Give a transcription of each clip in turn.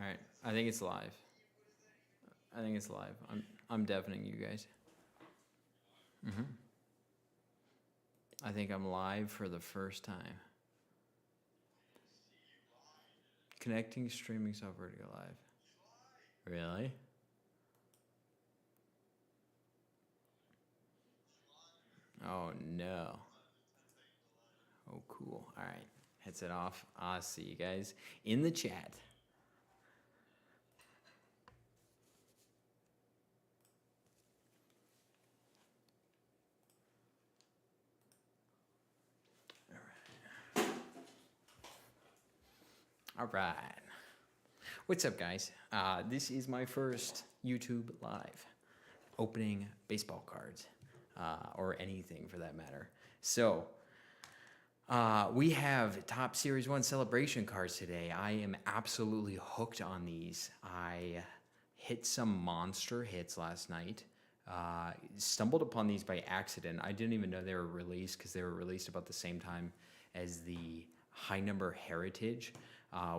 right. I think it's live. I think it's live. I'm deafening you guys. I think I'm live for the first time. Connecting streaming software to go live. Really? Oh no. Oh cool. All right. Headset off. I'll see you guys in the chat. All right. What's up, guys? This is my first YouTube live opening baseball cards, or anything for that matter. So, we have top Series 1 celebration cards today. I am absolutely hooked on these. I hit some monster hits last night. Stumbled upon these by accident. I didn't even know they were released because they were released about the same time as the high number Heritage,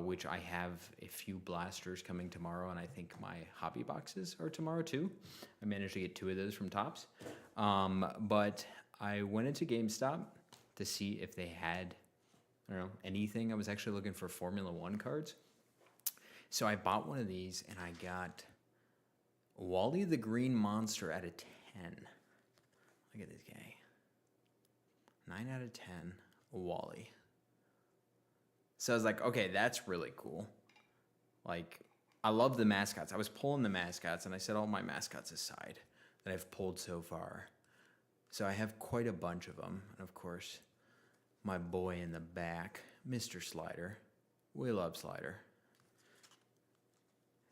which I have a few blasters coming tomorrow, and I think my hobby boxes are tomorrow too. I managed to get 2 of those from Topps. But I went into GameStop to see if they had, I don't know, anything. I was actually looking for Formula One cards. So I bought one of these, and I got Wally the Green Monster out of 10. Look at this guy. 9 out of 10, Wally. So I was like, okay, that's really cool. Like, I love the mascots. I was pulling the mascots, and I set all my mascots aside that I've pulled so far. So I have quite a bunch of them. And of course, my boy in the back, Mr. Slider. We love Slider.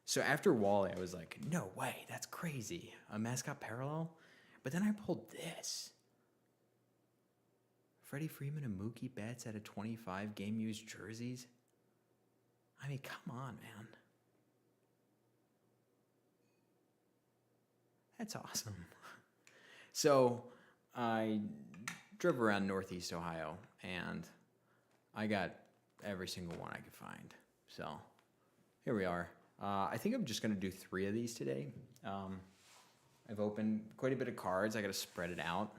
So after Wally, I was like, no way, that's crazy. A mascot parallel? But then I pulled this. Freddie Freeman and Mookie Betts out of 25 game-used jerseys. I mean, come on, man. That's awesome. So I drove around Northeast Ohio, and I got every single one I could find. So here we are. I think I'm just going to do 3 of these today. I've opened quite a bit of cards. I got to spread it out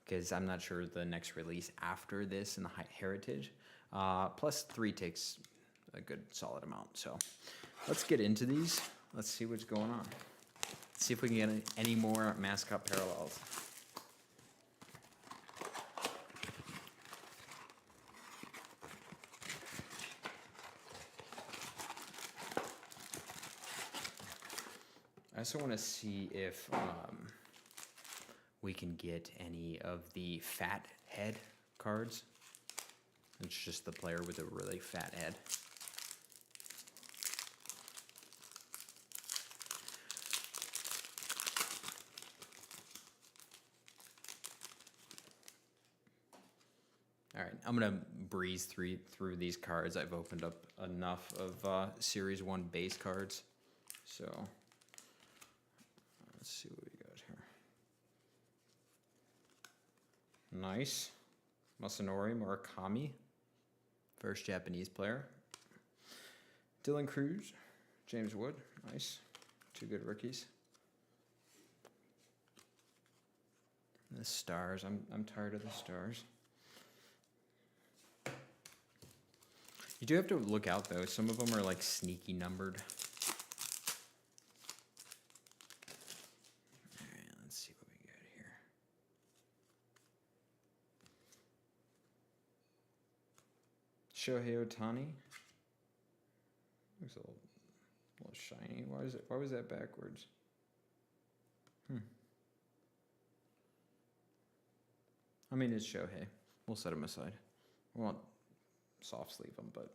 because I'm not sure the next release after this in the Heritage. Plus 3 takes a good solid amount. So let's get into these. Let's see what's going on. Let's see if we can get any more mascot parallels. I also want to see if we can get any of the fat head cards. It's just the player with a really fat head. All right, I'm going to breeze through these cards. I've opened up enough of Series 1 base cards. So let's see what we got here. Nice. Masanori Murakami, first Japanese player. Dylan Cruz, James Wood, nice. 2 good rookies. The stars, I'm tired of the stars. You do have to look out though. Some of them are like sneaky numbered. All right, let's see what we got here. Shohei Ohtani. Looks a little shiny. Why was that backwards? I mean, it's Shohei. We'll set him aside. We won't soft sleeve him, but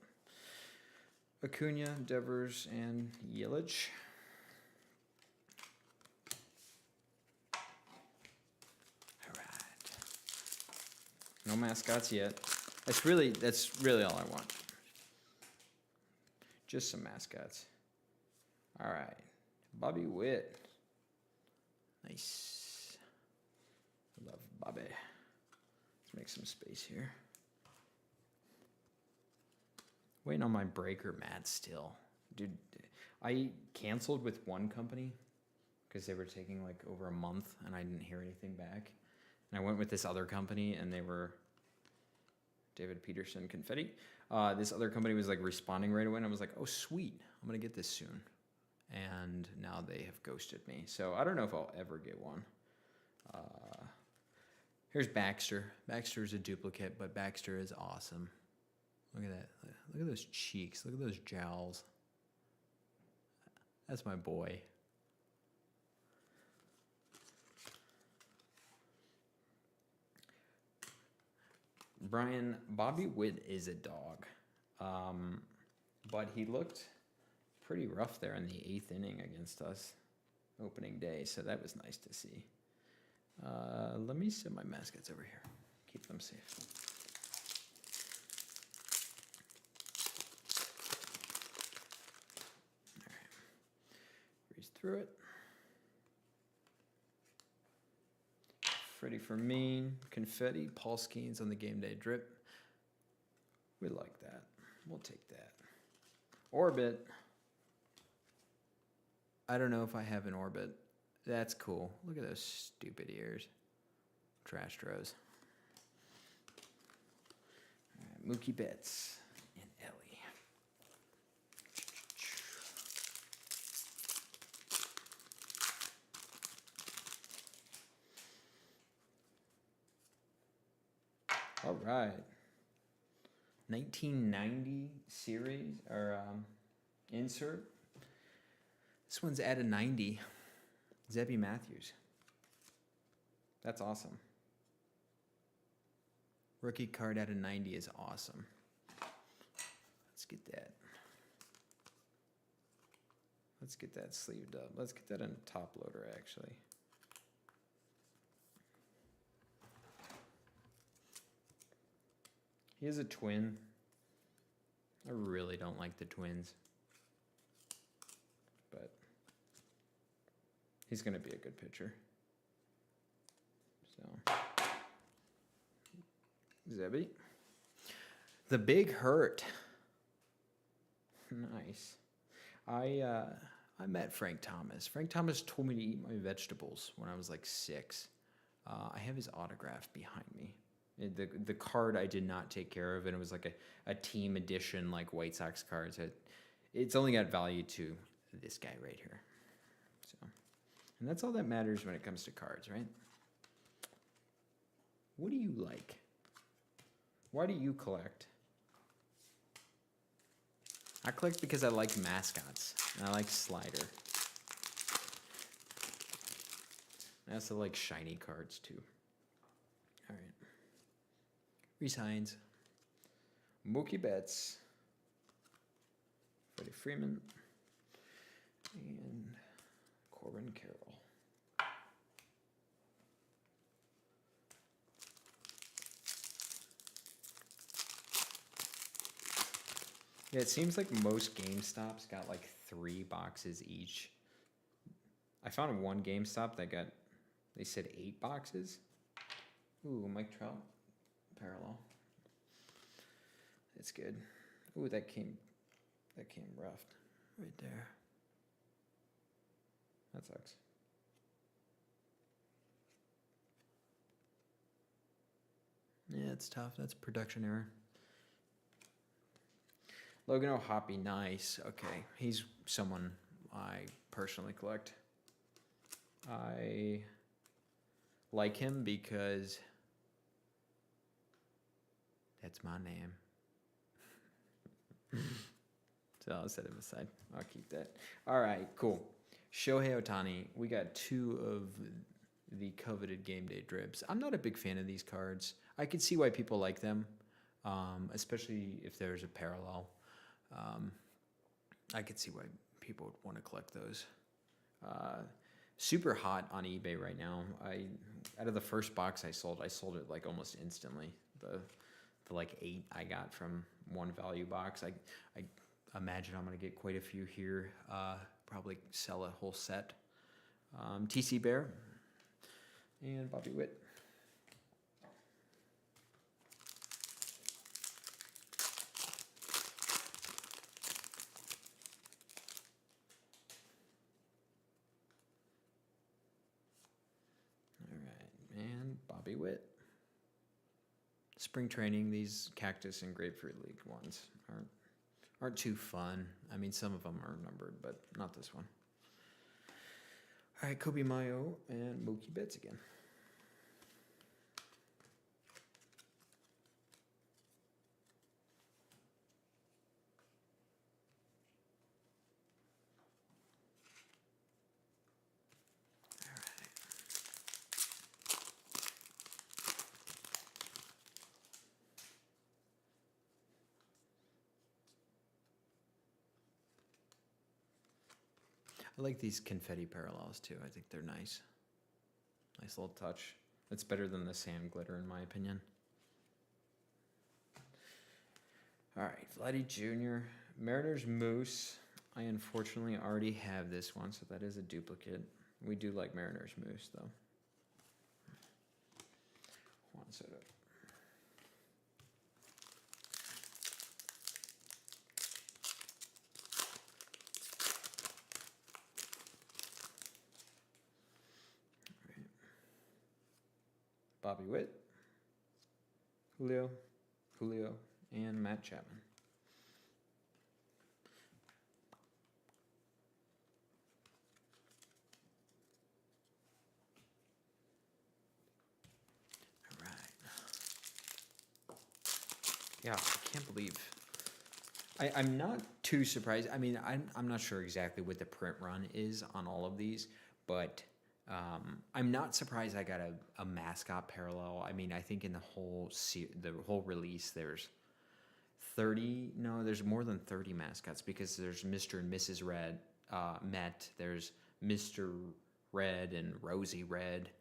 Acuna, Devers, and Yelich. All right. No mascots yet. That's really all I want. Just some mascots. All right. Bobby Witt. Nice. I love Bobby. Let's make some space here. Waiting on my breaker mat still. Dude, I canceled with one company because they were taking like over a month and I didn't hear anything back. And I went with this other company and they were David Peterson Confetti. This other company was like responding right away and I was like, oh, sweet, I'm going to get this soon. And now they have ghosted me. So I don't know if I'll ever get one. Here's Baxter. Baxter is a duplicate, but Baxter is awesome. Look at that. Look at those cheeks. Look at those jowls. That's my boy. Brian, Bobby Witt is a dog. But he looked pretty rough there in the 8th inning against us opening day, so that was nice to see. Let me set my mascots over here. Keep them safe. All right. Breeze through it. Freddie Fermin, Confetti, Paul Skeens on the game day drip. We like that. We'll take that. Orbit. I don't know if I have an Orbit. That's cool. Look at those stupid ears. Trash Tros. All right, Mookie Betts and Ellie. All right. 1990 series or insert. This one's at a 90. Zebby Matthews. That's awesome. Rookie card at a 90 is awesome. Let's get that. Let's get that sleeved up. Let's get that in a top loader, actually. He has a twin. I really don't like the Twins. But he's going to be a good pitcher. So, Zebby. The Big Hurt. Nice. I met Frank Thomas. Frank Thomas told me to eat my vegetables when I was like 6. I have his autograph behind me. The card I did not take care of, and it was like a team edition, like White Sox cards. It's only got value to this guy right here. So, and that's all that matters when it comes to cards, right? What do you like? Why do you collect? I collect because I like Mascots, and I like Slider. I also like shiny cards, too. All right. Reese Hines, Mookie Betts, Freddie Freeman, and Corbin Carroll. Yeah, it seems like most GameStops got like 3 boxes each. I found one GameStop that got, they said 8 boxes. Ooh, Mike Trout. Parallel. It's good. Ooh, that came roughed right there. That sucks. Yeah, it's tough. That's production error. Logan O'Hoppe, nice. Okay, he's someone I personally collect. I like him because that's my name. So I'll set him aside. I'll keep that. All right, cool. Shohei Ohtani. We got 2 of the coveted game day dribs. I'm not a big fan of these cards. I can see why people like them, especially if there's a parallel. I could see why people would want to collect those. Super hot on eBay right now. Out of the first box I sold it like almost instantly. The like 8 I got from one value box. I imagine I'm going to get quite a few here. Probably sell a whole set. TC Bear and Bobby Witt. Bobby Witt. Spring training, these Cactus and Grapefruit League ones aren't too fun. I mean, some of them are numbered, but not this one. All right, Kobe Mayo and Mookie Betts again. I like these confetti parallels too. I think they're nice. Nice little touch. It's better than the sand glitter in my opinion. All right, Vladdy Jr. Mariners Moose. I unfortunately already have this one, so that is a duplicate. We do like Mariners Moose though. Juan Soto. Bobby Witt, Julio, and Matt Chapman. All right. Yeah, I can't believe. I'm not too surprised. I mean, I'm not sure exactly what the print run is on all of these, but I'm not surprised I got a mascot parallel. I mean, I think in the whole release there's 30. No, there's more than 30 mascots because there's Mr. and Mrs. Met. There's Mr. Red and Rosie Red.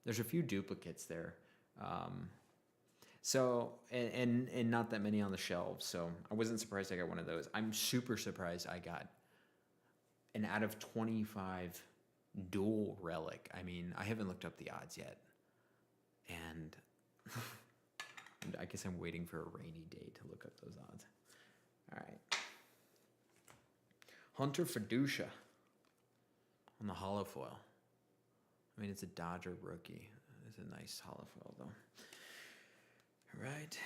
There's a few duplicates there. So and not that many on the shelves. So I wasn't surprised I got one of those. I'm super surprised I got an out of 25 dual relic. I mean, I haven't looked up the odds yet, and I guess I'm waiting for a rainy day to look up those odds. All right, Hunter Fiducia on the holo foil. I mean, it's a Dodger rookie. It's a nice holo foil though. All right,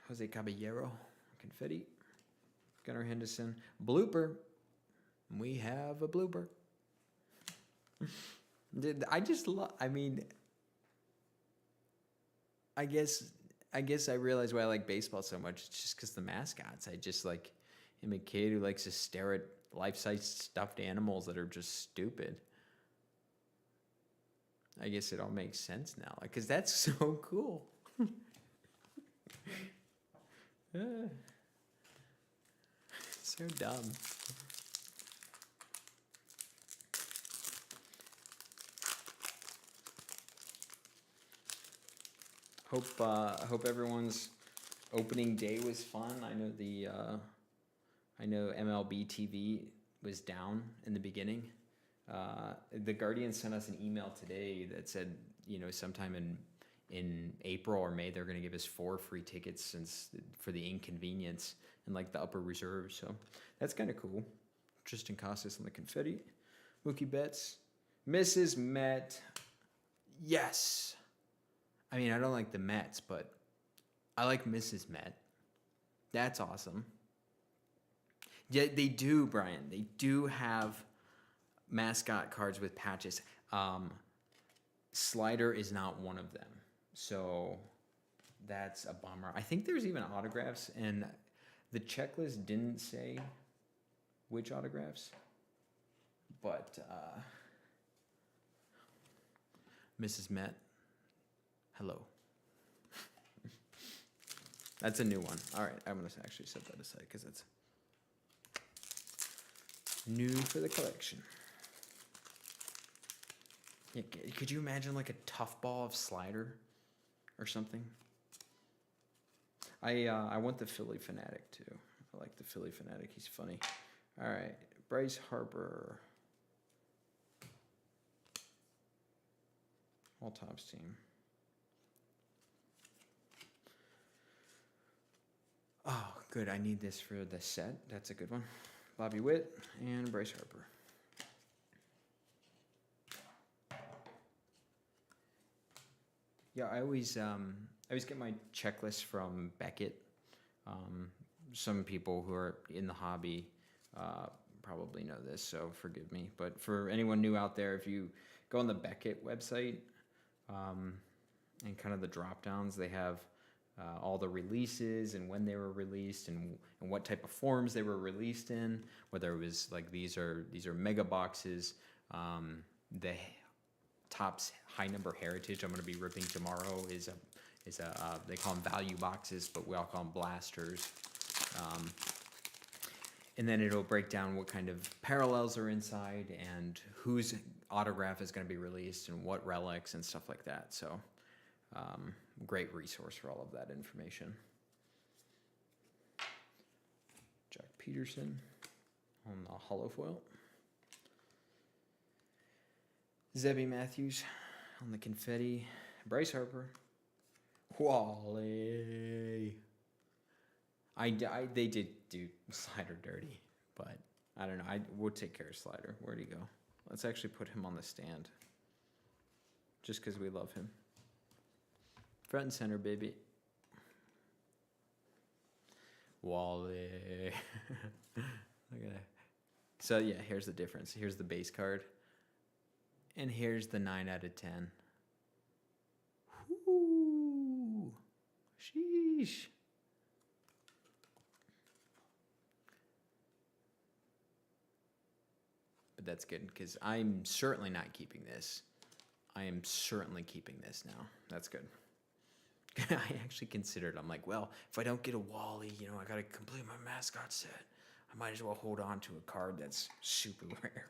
Jose Caballero, confetti. Gunnar Henderson, blooper. We have a blooper. I just love. I mean, I guess I realize why I like baseball so much. It's just because the mascots. I just like. I'm a kid who likes to stare at life-size stuffed animals that are just stupid. I guess it all makes sense now, because that's so cool. So dumb. Hope everyone's opening day was fun. I know MLB TV was down in the beginning. The Guardian sent us an email today that said, sometime in April or May they're going to give us 4 free tickets for the inconvenience and like the upper reserve. So that's kind of cool. Tristan Casas on the confetti. Mookie Betts. Mrs. Met. Yes. I mean, I don't like the Mets, but I like Mrs. Met. That's awesome. Yeah, they do, Brian. They do have mascot cards with patches. Slider is not one of them. So that's a bummer. I think there's even autographs, and the checklist didn't say which autographs. But Mrs. Met, hello. That's a new one. All right, I'm going to actually set that aside because it's new for the collection. Yeah, could you imagine like a tough ball of Slider or something? I want the Philly Fanatic too. I like the Philly Fanatic. He's funny. All right, Bryce Harper. All Tops team. Oh, good. I need this for the set. That's a good one. Bobby Witt and Bryce Harper. Yeah, I always get my checklist from Beckett. Um, some people who are in the hobby uh, probably know this, so forgive me. But for anyone new out there, if you go on the Beckett website um, and kind of the drop downs, they have all the releases and when they were released and what type of forms they were released in. Whether it was like these are mega boxes. The Topps high number heritage I'm going to be ripping tomorrow is a they call them value boxes, but we all call them blasters. Um, and then it'll break down what kind of parallels are inside and whose autograph is going to be released and what relics and stuff like that. So great resource for all of that information. Jack Peterson on the hollow foil. Zebby Matthews on the confetti. Bryce Harper. Wally. They did do Slider dirty, but I don't know. We'll take care of Slider. Where'd he go? Let's actually put him on the stand. Just because we love him. Front and center, baby. Wally. Look at that. So yeah, here's the difference. Here's the base card. And here's the 9 out of 10. Whoo! Sheesh. But that's good because I'm certainly not keeping this. I am certainly keeping this now. That's good. I actually considered, I'm like, well, if I don't get a Wally, I got to complete my mascot set. I might as well hold on to a card that's super rare.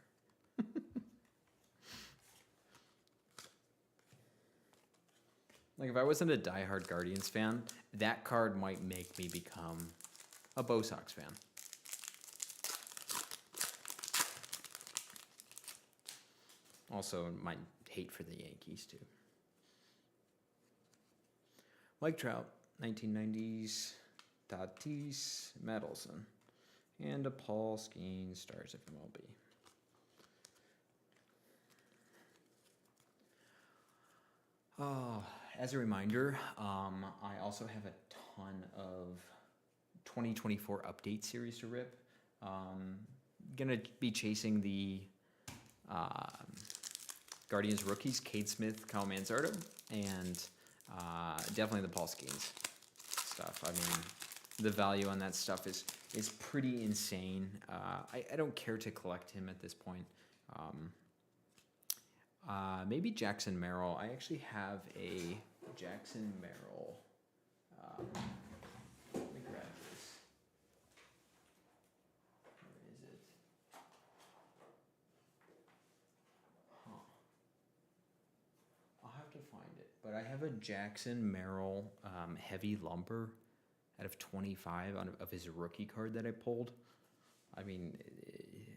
Like, if I wasn't a diehard Guardians fan, that card might make me become a Bo Sox fan. Also, my hate for the Yankees, too. Mike Trout, 1990s, Tatis, Medelson, and a Paul Skeens, Stars of MLB. Oh, as a reminder, I also have a ton of 2024 update series to rip. Gonna be chasing the Guardians rookies, Cade Smith, Kyle Manzardo, and definitely the Paul Skeens stuff. I mean, the value on that stuff is pretty insane. I don't care to collect him at this point. Maybe Jackson Merrill. I actually have a Jackson Merrill. Let me grab this. Where is it? Huh. I'll have to find it. But I have a Jackson Merrill heavy lumber out of 25 of his rookie card that I pulled. I mean,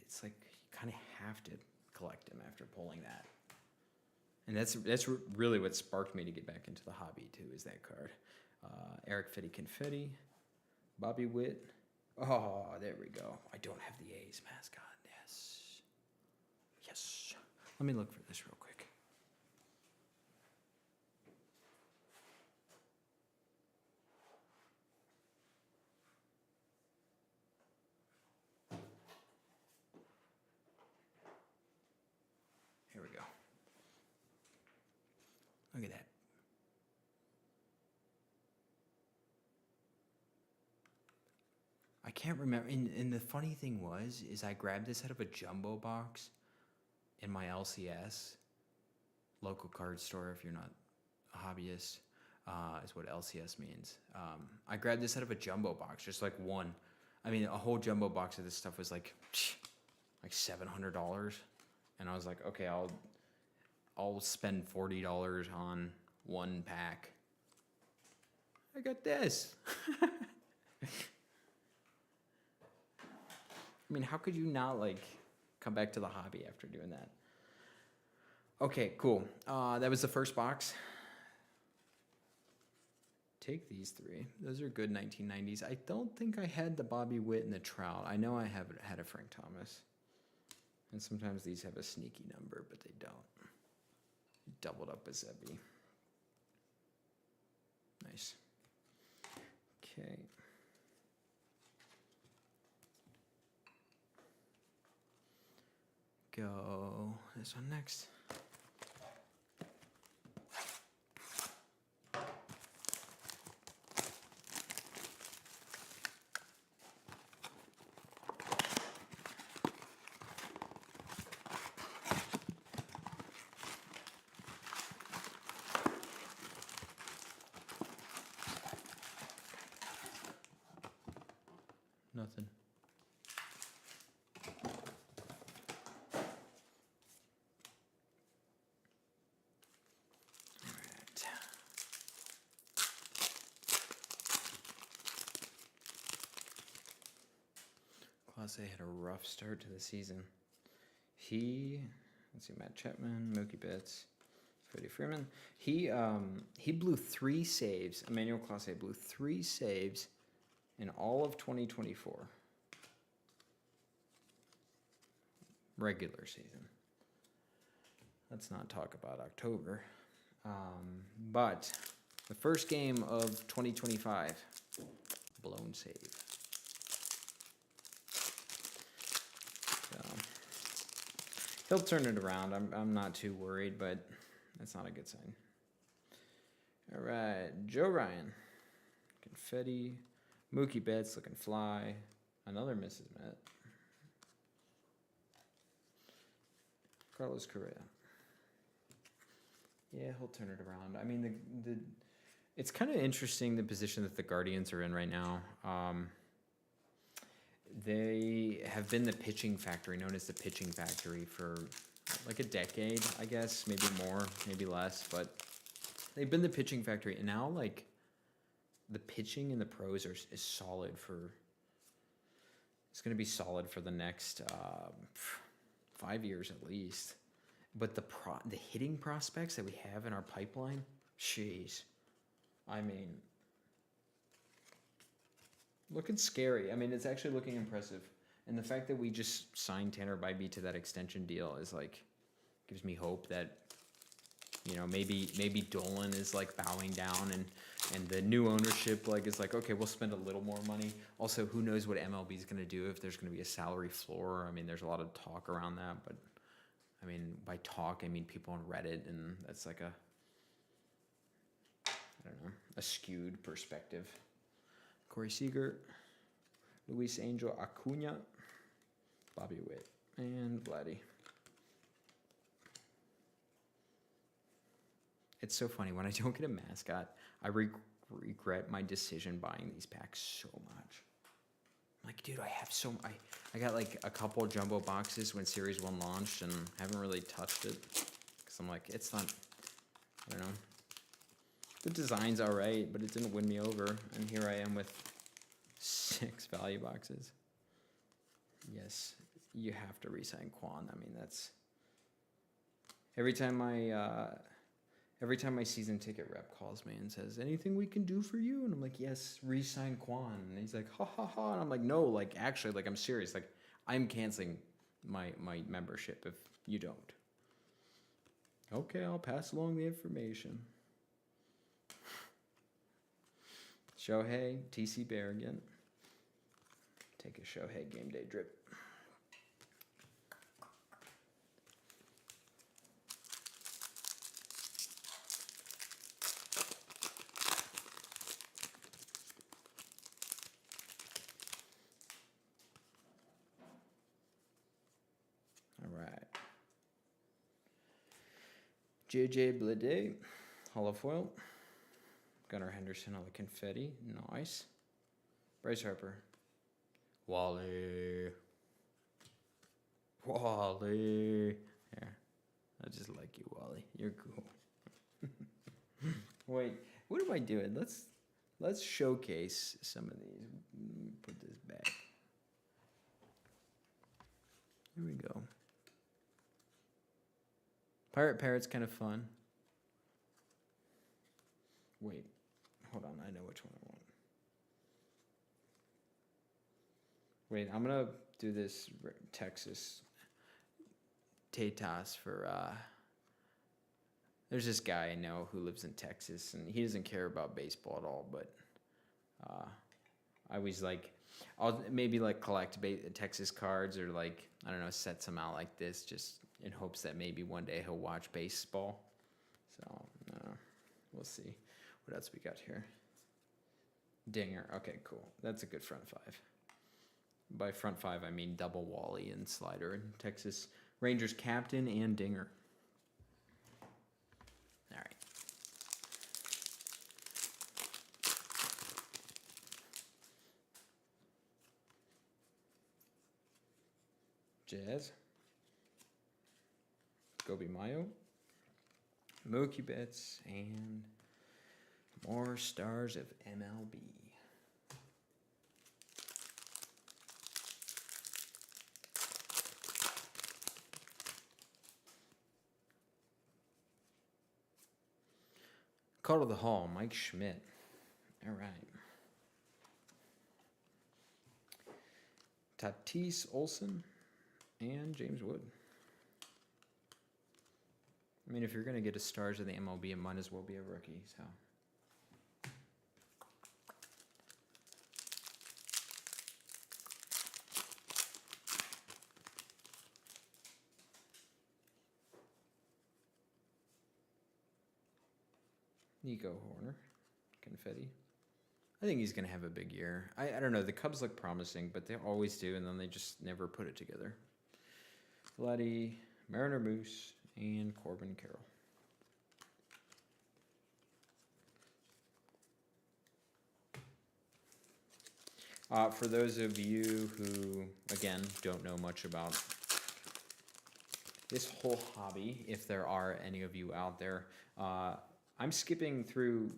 it's like you kind of have to collect him after pulling that. And that's really what sparked me to get back into the hobby, too, is that card. Eric Fetty Confetti, Bobby Witt. Oh, there we go. I don't have the A's mascot. Yes. Yes. Let me look for this real quick. Here we go. Look at that. I can't remember. And the funny thing is I grabbed this out of a jumbo box in my LCS, local card store if you're not a hobbyist, is what LCS means. I grabbed this out of a jumbo box, just like one. I mean, a whole jumbo box of this stuff was like $700. And I was like, okay, I'll spend $40 on one pack. I got this. I mean, how could you not come back to the hobby after doing that? Okay, cool. That was the first box. Take these three. Those are good 1990s. I don't think I had the Bobby Witt and the Trout. I know I have had a Frank Thomas. And sometimes these have a sneaky number, but they don't. Doubled up with Zebby. Nice. Okay. Go this one next. Nothing. Class A had a rough start to the season. Let's see, Matt Chapman, Mookie Betts, Freddie Freeman. He blew 3 saves. Emmanuel Clase blew 3 saves in all of 2024. Regular season. Let's not talk about October. But the first game of 2025, blown save. So he'll turn it around. I'm not too worried, but that's not a good sign. All right, Joe Ryan, confetti, Mookie Betts looking fly, another Mrs. Met, Carlos Correa. Yeah, he'll turn it around. I mean, it's kind of interesting the position that the Guardians are in right now. They have been the pitching factory, known as the pitching factory, for like a decade, I guess, maybe more, maybe less, but they've been the pitching factory, and now like the pitching in the pros is solid for. It's going to be solid for the next 5 years at least. But the hitting prospects that we have in our pipeline, jeez, I mean, looking scary. I mean, it's actually looking impressive. And the fact that we just signed Tanner Bybee to that extension deal is like, gives me hope that, you know, maybe Dolan is like bowing down and the new ownership like is like, okay, we'll spend a little more money. Also, who knows what MLB is going to do, if there's going to be a salary floor. I mean, there's a lot of talk around that, but I mean, by talk, I mean people on Reddit, and that's like a skewed perspective. Corey Seager, Luis Angel Acuna, Bobby Witt, and Vladdy. It's so funny. When I don't get a mascot, I regret my decision buying these packs so much. I'm like, dude, I got like a couple jumbo boxes when Series 1 launched and haven't really touched it. Because I'm like, it's not, I don't know. The design's all right, but it didn't win me over. And here I am with 6 value boxes. Yes, you have to re-sign Quan. I mean, that's... Every time my season ticket rep calls me and says, anything we can do for you? And I'm like, yes, re-sign Quan. And he's like, ha, ha, ha. And I'm like, no, like, actually, like, I'm serious. Like, I'm canceling my membership if you don't. Okay, I'll pass along the information. Shohei, TC Bear again. Take a Shohei game day drip. JJ Bleday, holofoil. Gunnar Henderson on the confetti. Nice. Bryce Harper. Wally. Yeah. I just like you, Wally. You're cool. Wait, what am I doing? Let's showcase some of these. Put this back. Here we go. Pirate Parrot's kind of fun. Wait, hold on. I know which one I want. Wait, I'm going to do this Texas Tatas for There's this guy I know who lives in Texas, and he doesn't care about baseball at all. But I always like, I'll maybe like collect Texas cards, or like, I don't know, set some out like this, just in hopes that maybe one day he'll watch baseball. So we'll see. What else we got here? Dinger. Okay, cool. That's a good front five. By front five, I mean double Wally and slider, and Texas Rangers captain and Dinger. All right. Jazz. Gobi Mayo. Mookie Betts, and more stars of MLB. Call to the Hall, Mike Schmidt. All right. Tatis Olson and James Wood. I mean, if you're going to get a stars of the MLB, it might as well be a rookie, so. Nico Horner, confetti. I think he's going to have a big year. I don't know. The Cubs look promising, but they always do, and then they just never put it together. Vladdy, Mariner Moose, and Corbin Carroll. For those of you who, again, don't know much about this whole hobby, if there are any of you out there, I'm skipping through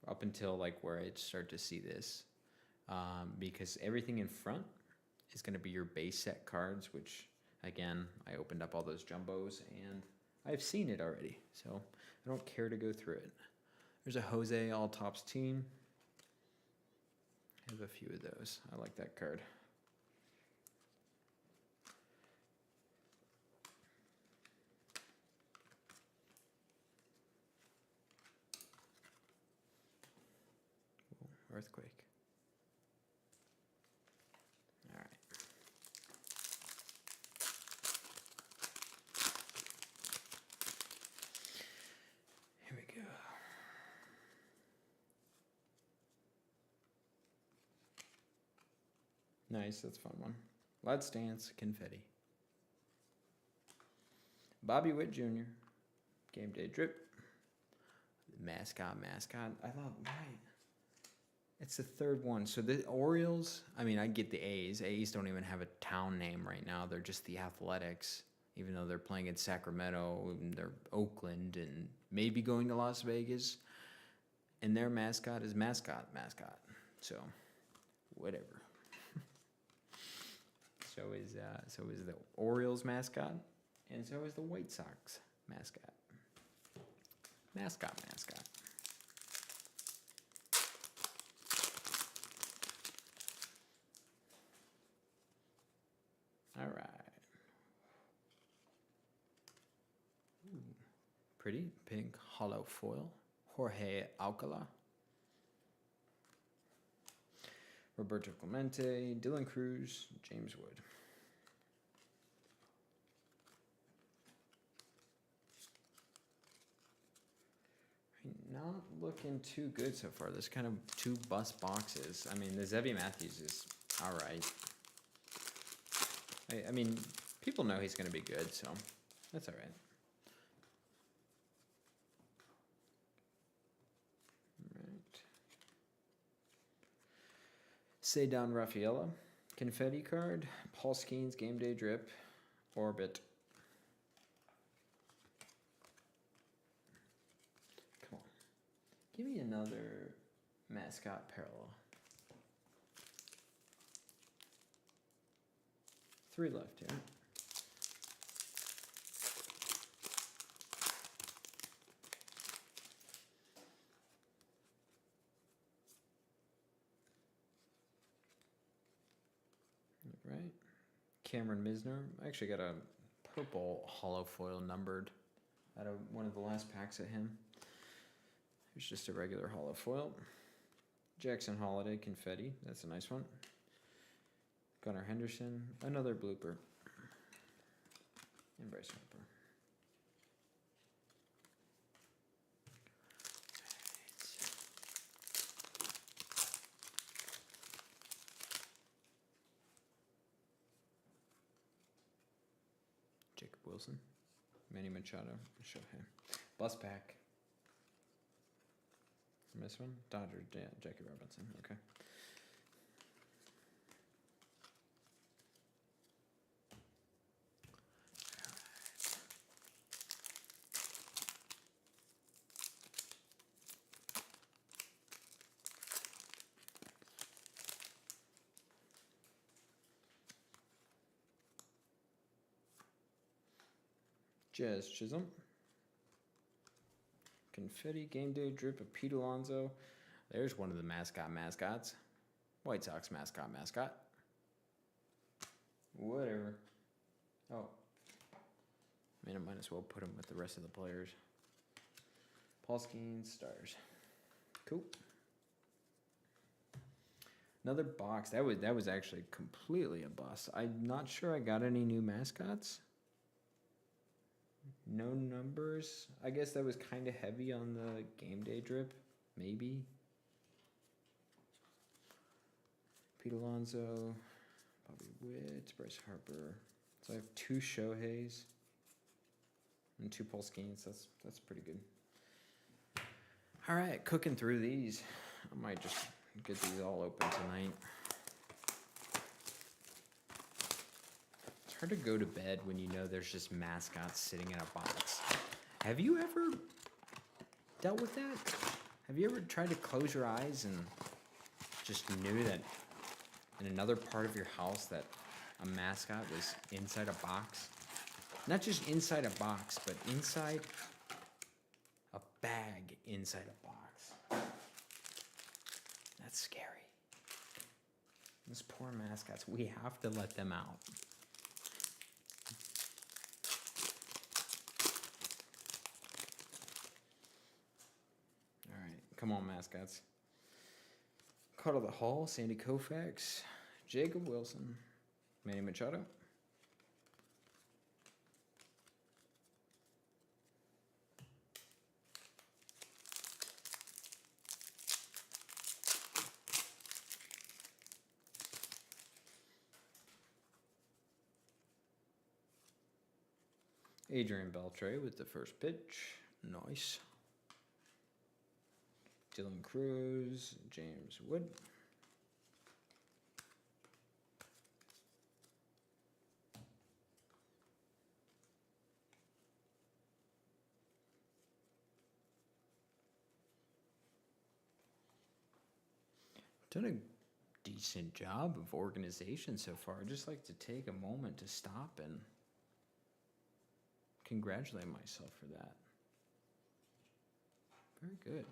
up until like where I start to see this, because everything in front is going to be your base set cards, which again, I opened up all those jumbos and I've seen it already, so I don't care to go through it. There's a Jose All Tops team. I have a few of those. I like that card. Ooh, earthquake. All right. Here we go. Nice, that's a fun one. Let's Dance, confetti. Bobby Witt Jr., Game Day Drip. Mascot. I thought, right. It's the third one. So the Orioles, I mean, I get the A's. A's don't even have a town name right now. They're just the Athletics, even though they're playing in Sacramento, and they're Oakland, and maybe going to Las Vegas. And their mascot is Mascot. So, whatever. So is the Orioles mascot, and so is the White Sox mascot. Mascot. All right. Ooh, pretty pink hollow foil. Jorge Alcala. Roberto Clemente, Dylan Cruz, James Wood. Not looking too good so far. There's kind of two bust boxes. I mean, the Zebby Matthews is all right. I mean, people know he's going to be good, so that's all right. Cedar Rafaela, confetti card, Paul Skeens, Game Day Drip, Orbit. Come on. Give me another mascot parallel. 3 left here. Right. Cameron Misner. I actually got a purple hollow foil numbered out of one of the last packs of him. Here's just a regular holo foil. Jackson Holiday confetti. That's a nice one. Gunnar Henderson. Another blooper. And Bryce Harper. Jacob Wilson. Manny Machado. Shohei. Bus pack. This one? Dodgers, yeah, Jackie Robinson. Okay. Jazz Chisholm. Confetti game day drip of Pete Alonso. There's one of the mascots. White Sox mascot. Whatever. Oh. I mean, I might as well put him with the rest of the players. Paul Skeens, Stars. Cool. Another box. That was actually completely a bust. I'm not sure I got any new mascots. No numbers. I guess that was kind of heavy on the game day drip. Maybe. Pete Alonso, Bobby Witt, Bryce Harper. So I have 2 Shoheis and 2 Paul Skeens. That's pretty good. All right, cooking through these. I might just get these all open tonight. It's hard to go to bed when you know there's just mascots sitting in a box. Have you ever dealt with that? Have you ever tried to close your eyes and just knew that in another part of your house that a mascot was inside a box? Not just inside a box, but inside a bag inside a box. That's scary. Those poor mascots, we have to let them out. All right, come on, mascots. Cuddle the Hall, Sandy Koufax, Jacob Wilson, Manny Machado. Adrian Beltre with the first pitch. Nice. Dylan Cruz, James Wood. Done a decent job of organization so far. I'd just like to take a moment to stop and congratulate myself for that. Very good.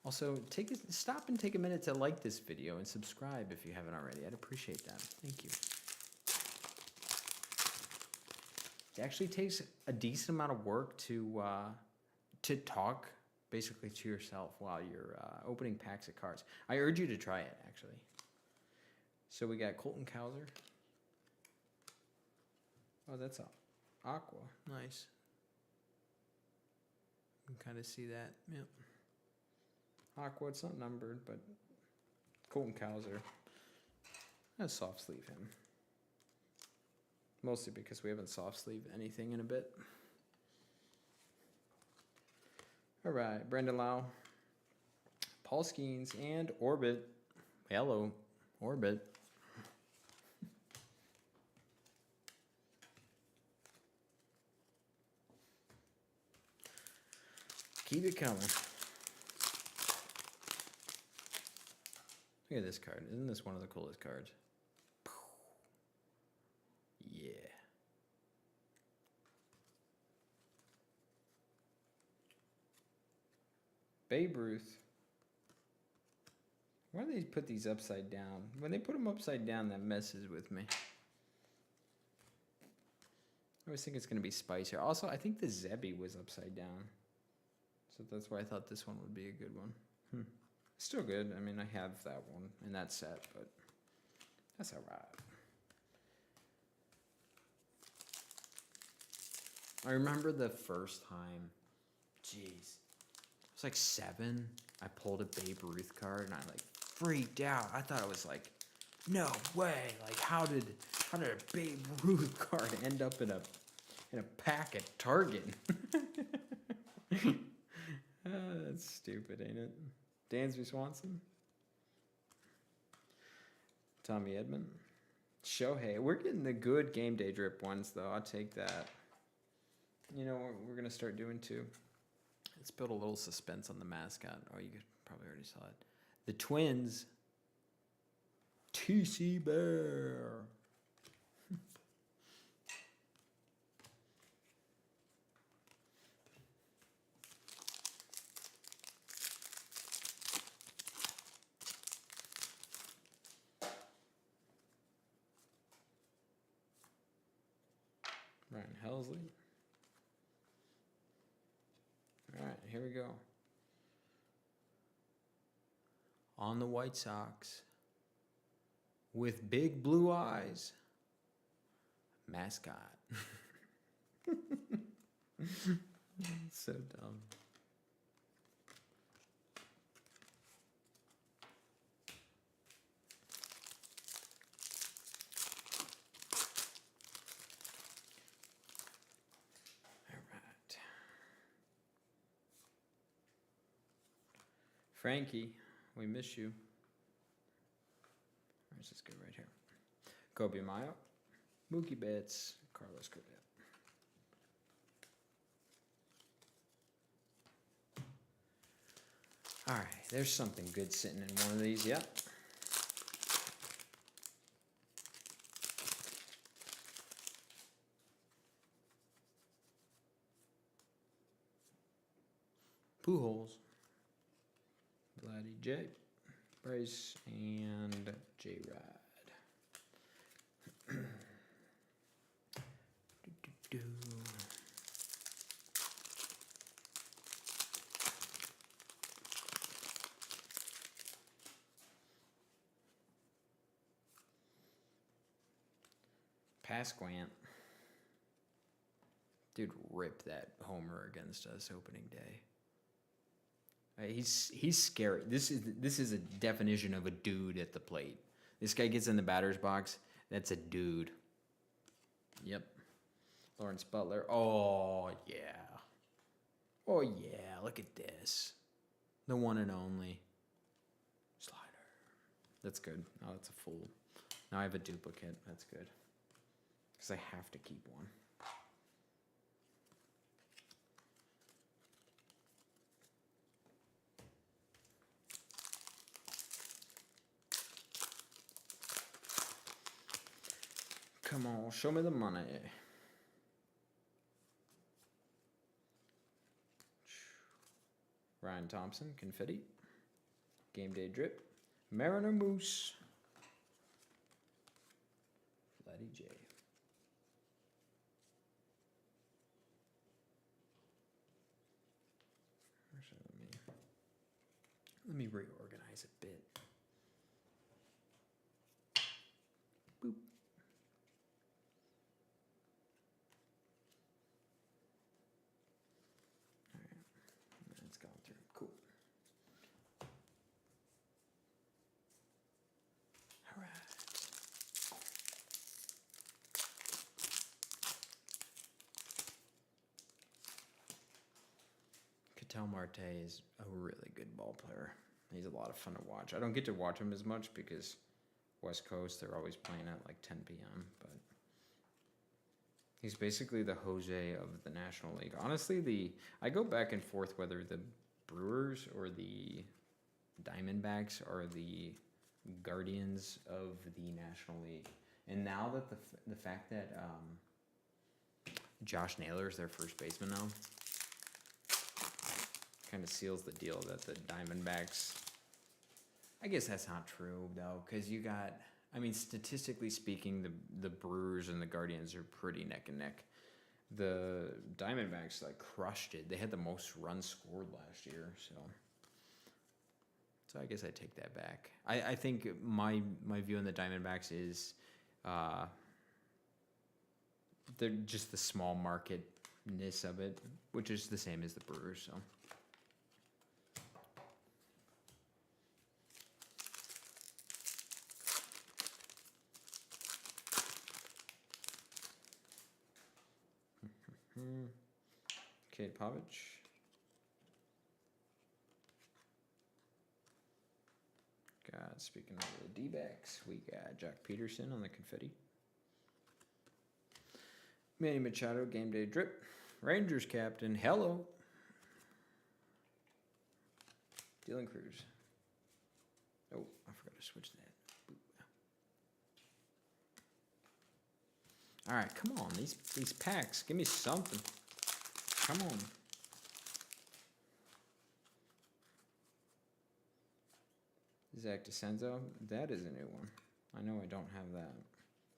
Also, stop and take a minute to like this video and subscribe if you haven't already. I'd appreciate that. Thank you. It actually takes a decent amount of work to talk basically to yourself while you're opening packs of cards. I urge you to try it, actually. So we got Colton Cowser. Oh, that's Aqua. Nice. You can kind of see that. Yep. Aqua, it's not numbered, but Colton Cowser. I'll soft sleeve him. Mostly because we haven't soft sleeved anything in a bit. All right, Brendan Lau, Paul Skeens, and Orbit. Hello, Orbit. Keep it coming. Look at this card. Isn't this one of the coolest cards? Yeah. Babe Ruth. Why do they put these upside down? When they put them upside down, that messes with me. always think it's going to be spicier. Also, I think the Zebby was upside down. So that's why I thought this one would be a good one. Still good. I mean, I have that one in that set, but that's all right. I remember the first time, jeez, I was like 7. I pulled a Babe Ruth card and I like freaked out. I thought it was like, no way. Like, how did a Babe Ruth card end up in a pack at Target? That's stupid, ain't it? Dansby Swanson, Tommy Edman, Shohei. We're getting the good game day drip ones though. I'll take that. You know what we're gonna start doing too? Let's build a little suspense on the mascot. Oh, you probably already saw it. The Twins. TC Bear. Ryan Helsley. All right, here we go. On the White Sox, with big blue eyes, Mascot. So dumb. Frankie, we miss you. Where's this good right here? Kobe Mayo, Mookie Betts, Carlos Correa. All right, there's something good sitting in one of these. Yep. Pujols. Vladdy J, Bryce, and J-Rod. Pasquant. Dude, rip that homer against us opening day. He's scary. This is a definition of a dude at the plate. This guy gets in the batter's box. That's a dude. Yep. Lawrence Butler. Oh yeah. Oh yeah. Look at this. The one and only slider. That's good. Oh, that's a full. Now I have a duplicate. That's good. Because I have to keep one. Come on, show me the money. Ryan Thompson, confetti. Game day drip. Mariner Moose. Vladdy J. Let me reorganize a bit. Boop. All right, that's gone through. Cool. All right. Ketel Marte is a really good ball player. He's a lot of fun to watch. I don't get to watch him as much because West Coast, they're always playing at like 10 p.m. But he's basically the Jose of the National League. Honestly, I go back and forth whether the Brewers or the Diamondbacks are the guardians of the National League. And now that the fact that Josh Naylor is their first baseman now, kind of seals the deal that the Diamondbacks. I guess that's not true though, because you got. I mean, statistically speaking, the Brewers and the Guardians are pretty neck and neck. The Diamondbacks like crushed it. They had the most runs scored last year, so I guess I take that back. I think my view on the Diamondbacks is they're just the small marketness of it, which is the same as the Brewers. So. Kate Pavich. Speaking of the D-backs, we got Jack Peterson on the confetti. Manny Machado, game day drip. Rangers captain, hello. Dylan Cruz. Oh, I forgot to switch that. All right, come on, these packs, give me something. Come on. Zach DeCenzo, that is a new one. I know I don't have that.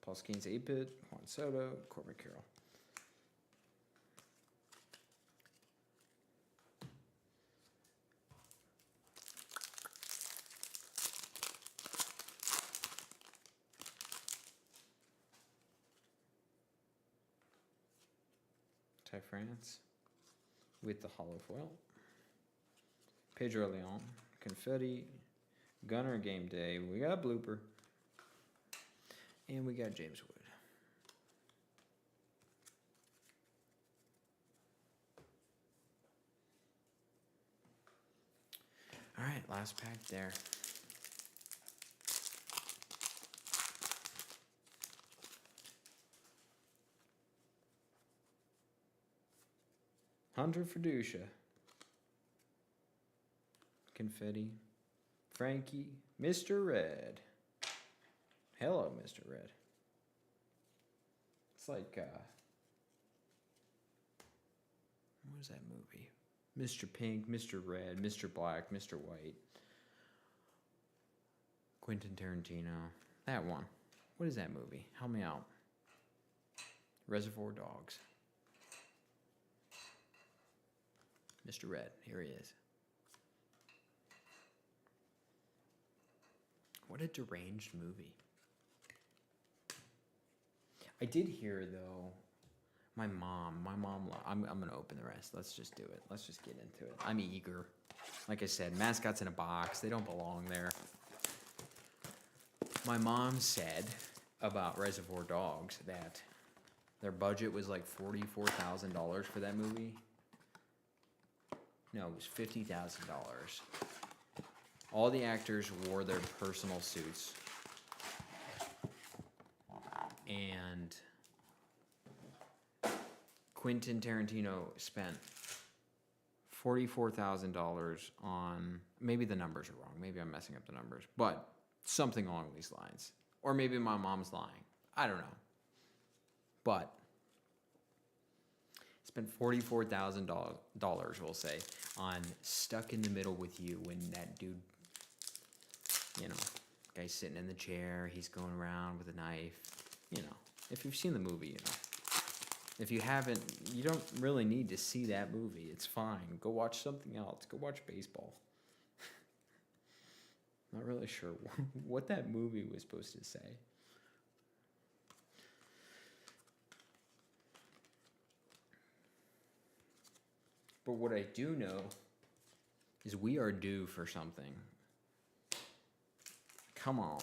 Paul Skeens, 8-bit, Juan Soto, Corbin Carroll. Ty France with the hollow foil. Pedro Leon, confetti. Gunner game day. We got blooper. And we got James Wood. All right, last pack there. Hunter Fiducia. Confetti. Frankie, Mr. Red. Hello, Mr. Red. It's like, what is that movie? Mr. Pink, Mr. Red, Mr. Black, Mr. White. Quentin Tarantino. That one. What is that movie? Help me out. Reservoir Dogs. Mr. Red, here he is. What a deranged movie. I did hear, though, my mom, I'm going to open the rest. Let's just do it. Let's just get into it. I'm eager. Like I said, Mascots in a box. They don't belong there. My mom said about Reservoir Dogs that their budget was like $44,000 for that movie. No, it was $50,000. All the actors wore their personal suits. And Quentin Tarantino spent $44,000 on, maybe the numbers are wrong. Maybe I'm messing up the numbers. But something along these lines. Or maybe my mom's lying. I don't know. But spent $44,000, we'll say, on Stuck in the Middle with You when that dude, you know, guy's sitting in the chair, he's going around with a knife. You know, if you've seen the movie, you know. If you haven't, you don't really need to see that movie. It's fine. Go watch something else. Go watch baseball. Not really sure what that movie was supposed to say. But what I do know is we are due for something. Come on.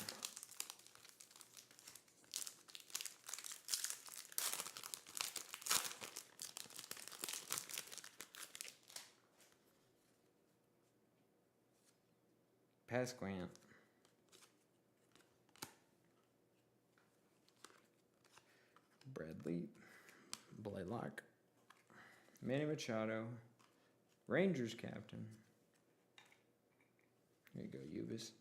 Pass Grant. Bradley. Blaylock. Manny Machado. Rangers captain. There you go, Uvis.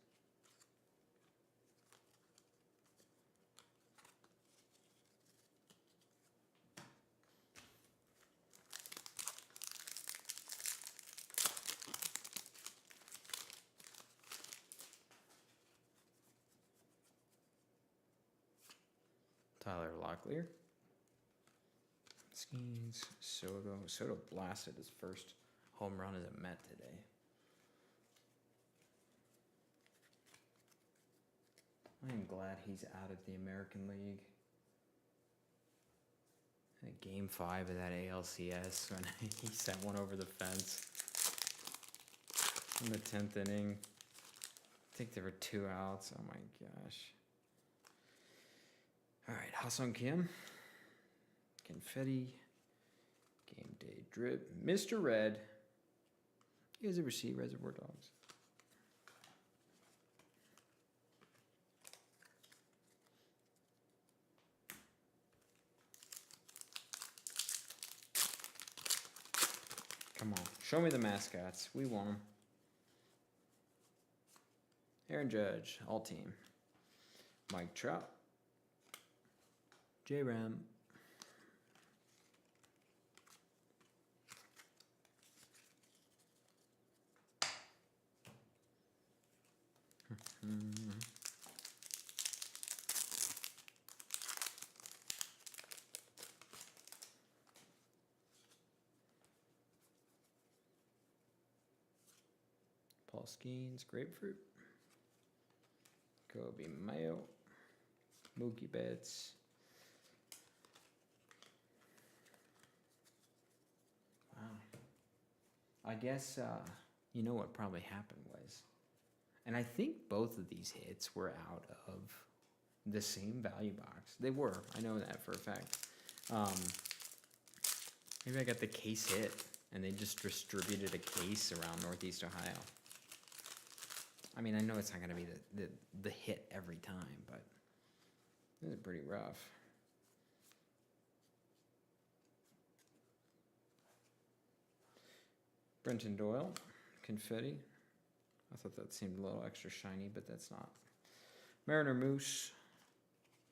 Tyler Locklear. Skeens, Soto. Soto blasted his first home run as a Met today. I am glad he's out of the American League. Game 5 of that ALCS when he sent one over the fence in the 10th inning. I think there were 2 outs. Oh my gosh. All right, Ha-Seong Kim. Confetti. Game Day Drip. Mr. Red. You guys ever see Reservoir Dogs? Come on. Show me the mascots. We want them. Aaron Judge. All team. Mike Trout. J-Ram. Paul Skeens, Grapefruit. Kobe Mayo. Mookie Betts. Wow. I guess, you know what probably happened was, and I think both of these hits were out of the same value box. They were. I know that for a fact. Maybe I got the case hit, and they just distributed a case around Northeast Ohio. I mean, I know it's not going to be the hit every time, but this is pretty rough. Brenton Doyle, Confetti. I thought that seemed a little extra shiny, but that's not. Mariner Moose.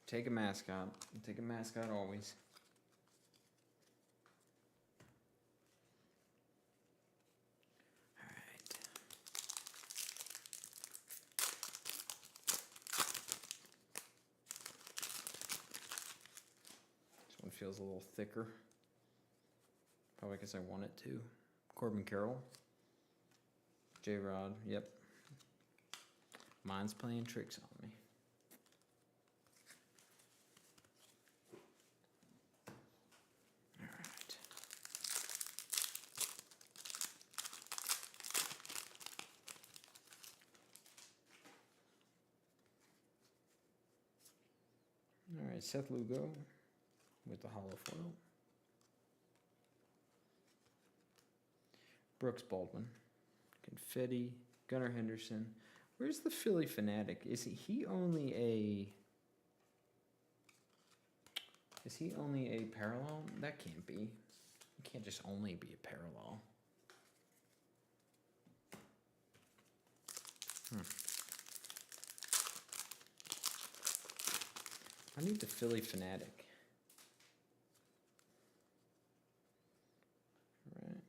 Take a mascot. Take a mascot always. All right. This one feels a little thicker. Probably because I want it to. Corbin Carroll. J-Rod, yep. Mine's playing tricks on me. All right. All right, Seth Lugo with the hollow foil. Brooks Baldwin. Confetti, Gunnar Henderson. Where's the Philly Fanatic? Is he only a parallel? That can't be. He can't just only be a parallel. I need the Philly Fanatic. All right.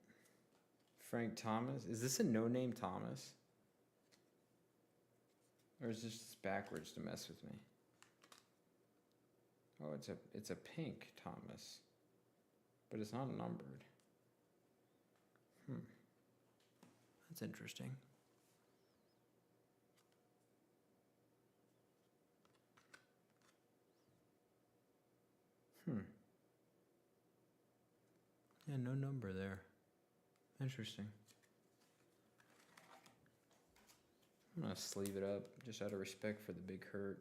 Frank Thomas. Is this a no-name Thomas? Or is this just backwards to mess with me? Oh, it's a pink Thomas. But it's not numbered. That's interesting. Yeah, no number there. Interesting. I'm going to sleeve it up just out of respect for the Big Hurt.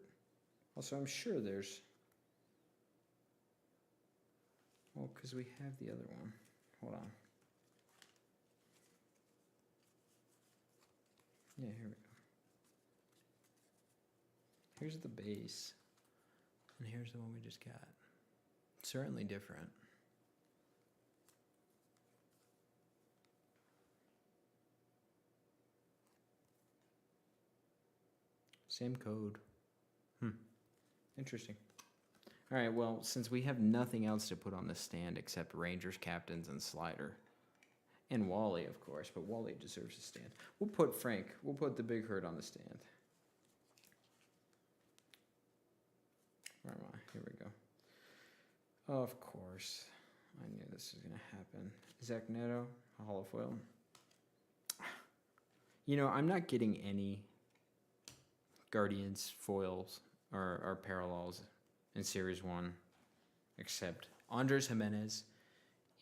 Also, I'm sure there's... Well, because we have the other one. Hold on. Yeah, here we go. Here's the base. And here's the one we just got. Certainly different. Same code. Interesting. All right, well, since we have nothing else to put on the stand except Rangers, Captains, and Slider, and Wally, of course, but Wally deserves a stand. We'll put the Big Hurt on the stand. Where am I? Here we go. Of course. I knew this was going to happen. Zach Neto, a holo foil. You know, I'm not getting any Guardians foils or parallels in Series 1 except Andres Jimenez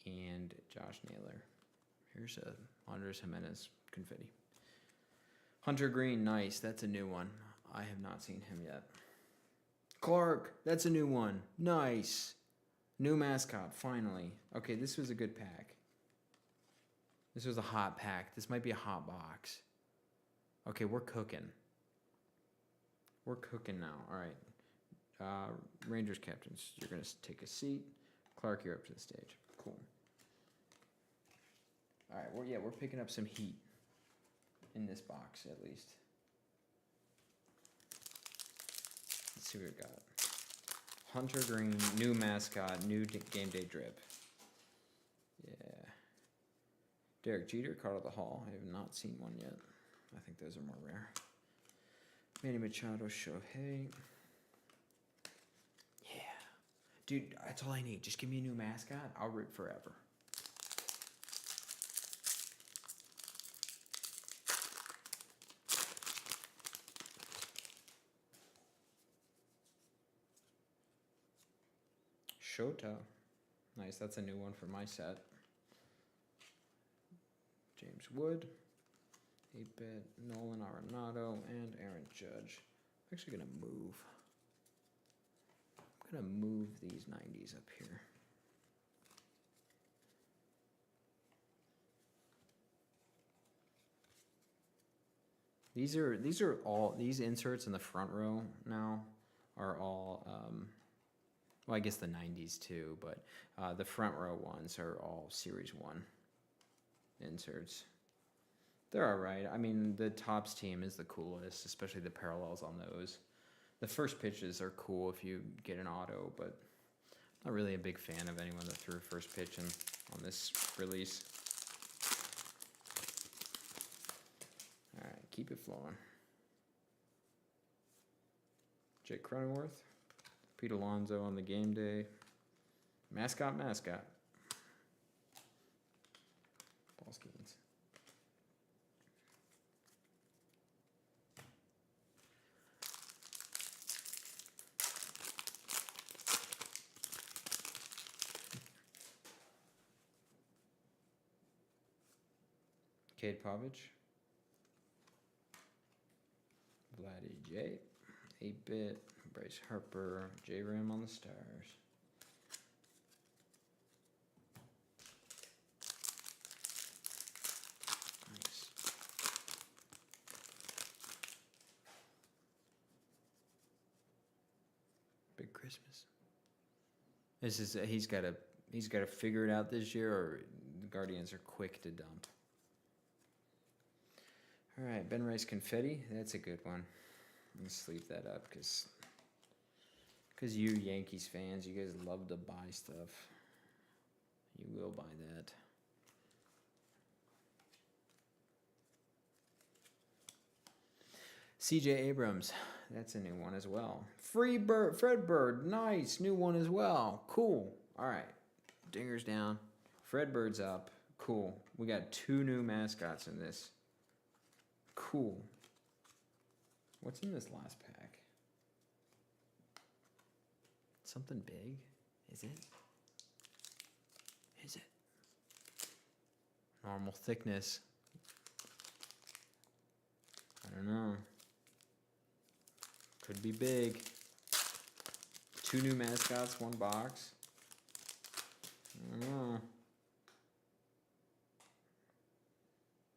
and Josh Naylor. Here's a Andres Jimenez confetti. Hunter Green, nice. That's a new one. I have not seen him yet. Clark, that's a new one. Nice. New mascot, finally. Okay, this was a good pack. This was a hot pack. This might be a hot box. Okay, we're cooking. We're cooking now. All right. Rangers captains, you're going to take a seat. Clark, you're up to the stage. Cool. All right, we're picking up some heat in this box, at least. Let's see what we got. Hunter Green, new mascot, new game day drip. Yeah. Derek Jeter, caught at the Hall. I have not seen one yet. I think those are more rare. Manny Machado, Shohei. Yeah. Dude, that's all I need. Just give me a new mascot. I'll root forever. Shota. Nice, that's a new one for my set. James Wood. 8-bit, Nolan Arenado, and Aaron Judge. I'm actually going to move. I'm going to move these 90s up here. These are all, these inserts in the front row now are all, well, I guess the 90s too, but the front row ones are all Series 1 inserts. They're all right. I mean, the Topps team is the coolest, especially the parallels on those. The first pitches are cool if you get an auto, but I'm not really a big fan of anyone that threw first pitch on this release. All right, keep it flowing. Jake Cronenworth, Pete Alonso on the game day. Mascot. Paul Skeens. Cade Povich. Vladdy J. 8-bit. Bryce Harper. J-Ram on the Stars. Nice. Big Christmas. This is he's got to figure it out this year, or the Guardians are quick to dump. All right, Ben Rice confetti. That's a good one. Let's sleeve that up because you Yankees fans, you guys love to buy stuff. You will buy that. CJ Abrams. That's a new one as well. Fred Bird. Nice. New one as well. Cool. All right. Dingers down. Fred Bird's up. Cool. We got 2 new mascots in this. Cool. What's in this last pack? Something big? Is it? Is it? Normal thickness. I don't know. Could be big. 2 new mascots, 1 box. I don't know.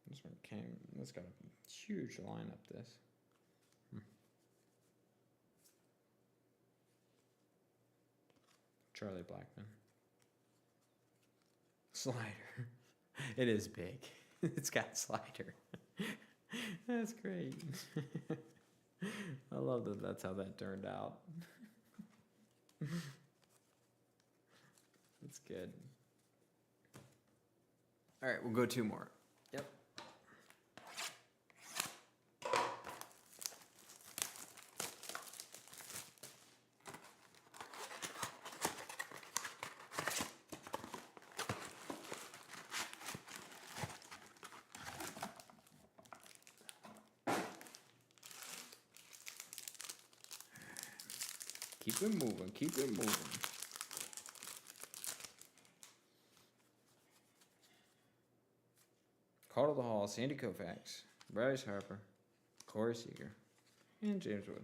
This one came. This got a huge lineup. This. Charlie Blackmon. Slider. It is big. It's got slider. That's great. I love that that's how that turned out. That's good. All right, we'll go 2 more. Yep. Keep it moving. Keep it moving. Call to the Hall, Sandy Koufax, Bryce Harper, Corey Seager, and James Wood.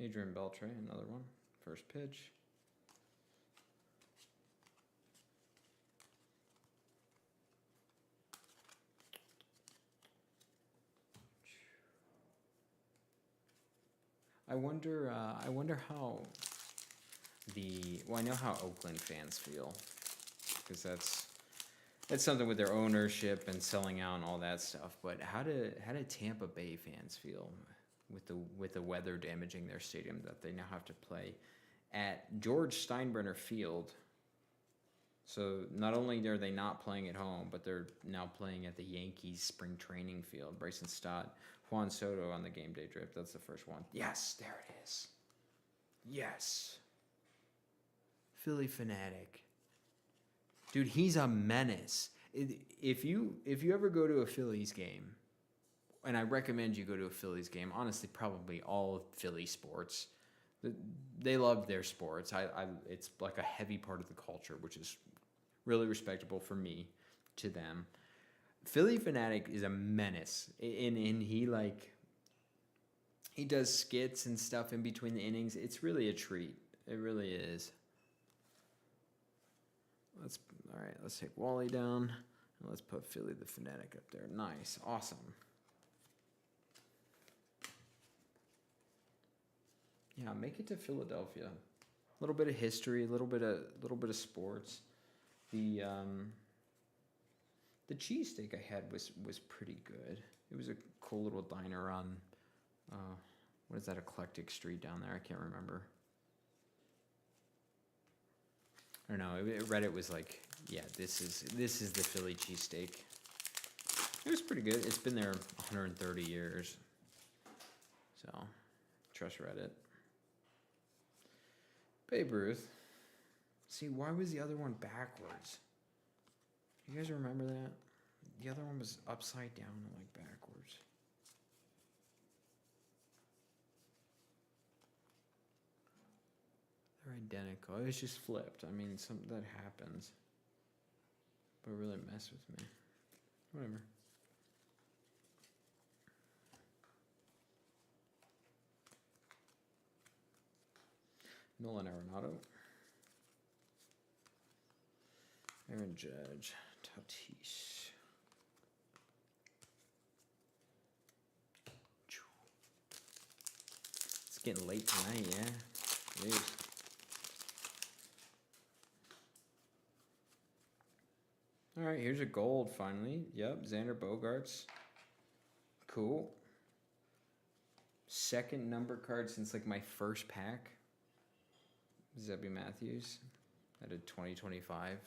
Adrian Beltre, another one. First pitch. I wonder how well, I know how Oakland fans feel, because that's something with their ownership and selling out and all that stuff. But how do Tampa Bay fans feel with the weather damaging their stadium, that they now have to play at George Steinbrenner Field? So not only are they not playing at home, but they're now playing at the Yankees spring training field. Bryson Stott, Juan Soto on the game day drip. That's the first one. Yes, there it is. Yes. Philly fanatic. Dude, he's a menace. If you ever go to a Phillies game, and I recommend you go to a Phillies game, honestly, probably all of Philly sports. They love their sports. It's like a heavy part of the culture, which is really respectable for me to them. Philly fanatic is a menace, and he does skits and stuff in between the innings. It's really a treat. It really is. Let's take Wally down, and let's put Philly the fanatic up there. Nice, awesome. Yeah, make it to Philadelphia. A little bit of history, a little bit of sports. The cheesesteak I had was pretty good. It was a cool little diner on what is that eclectic street down there? I can't remember. I don't know. Reddit was like, yeah, this is the Philly cheesesteak. It was pretty good. It's been there 130 years. So, trust Reddit. Babe Ruth. See, why was the other one backwards? You guys remember that? The other one was upside down and like backwards. They're identical. It was just flipped. I mean, something that happens. But really mess with me. Whatever. Nolan Arenado. Aaron Judge. Tatis. It's getting late tonight, yeah. It is. All right, here's a gold finally. Yep, Xander Bogaerts. Cool. Second number card since like my first pack. Zebby Matthews at a 2025.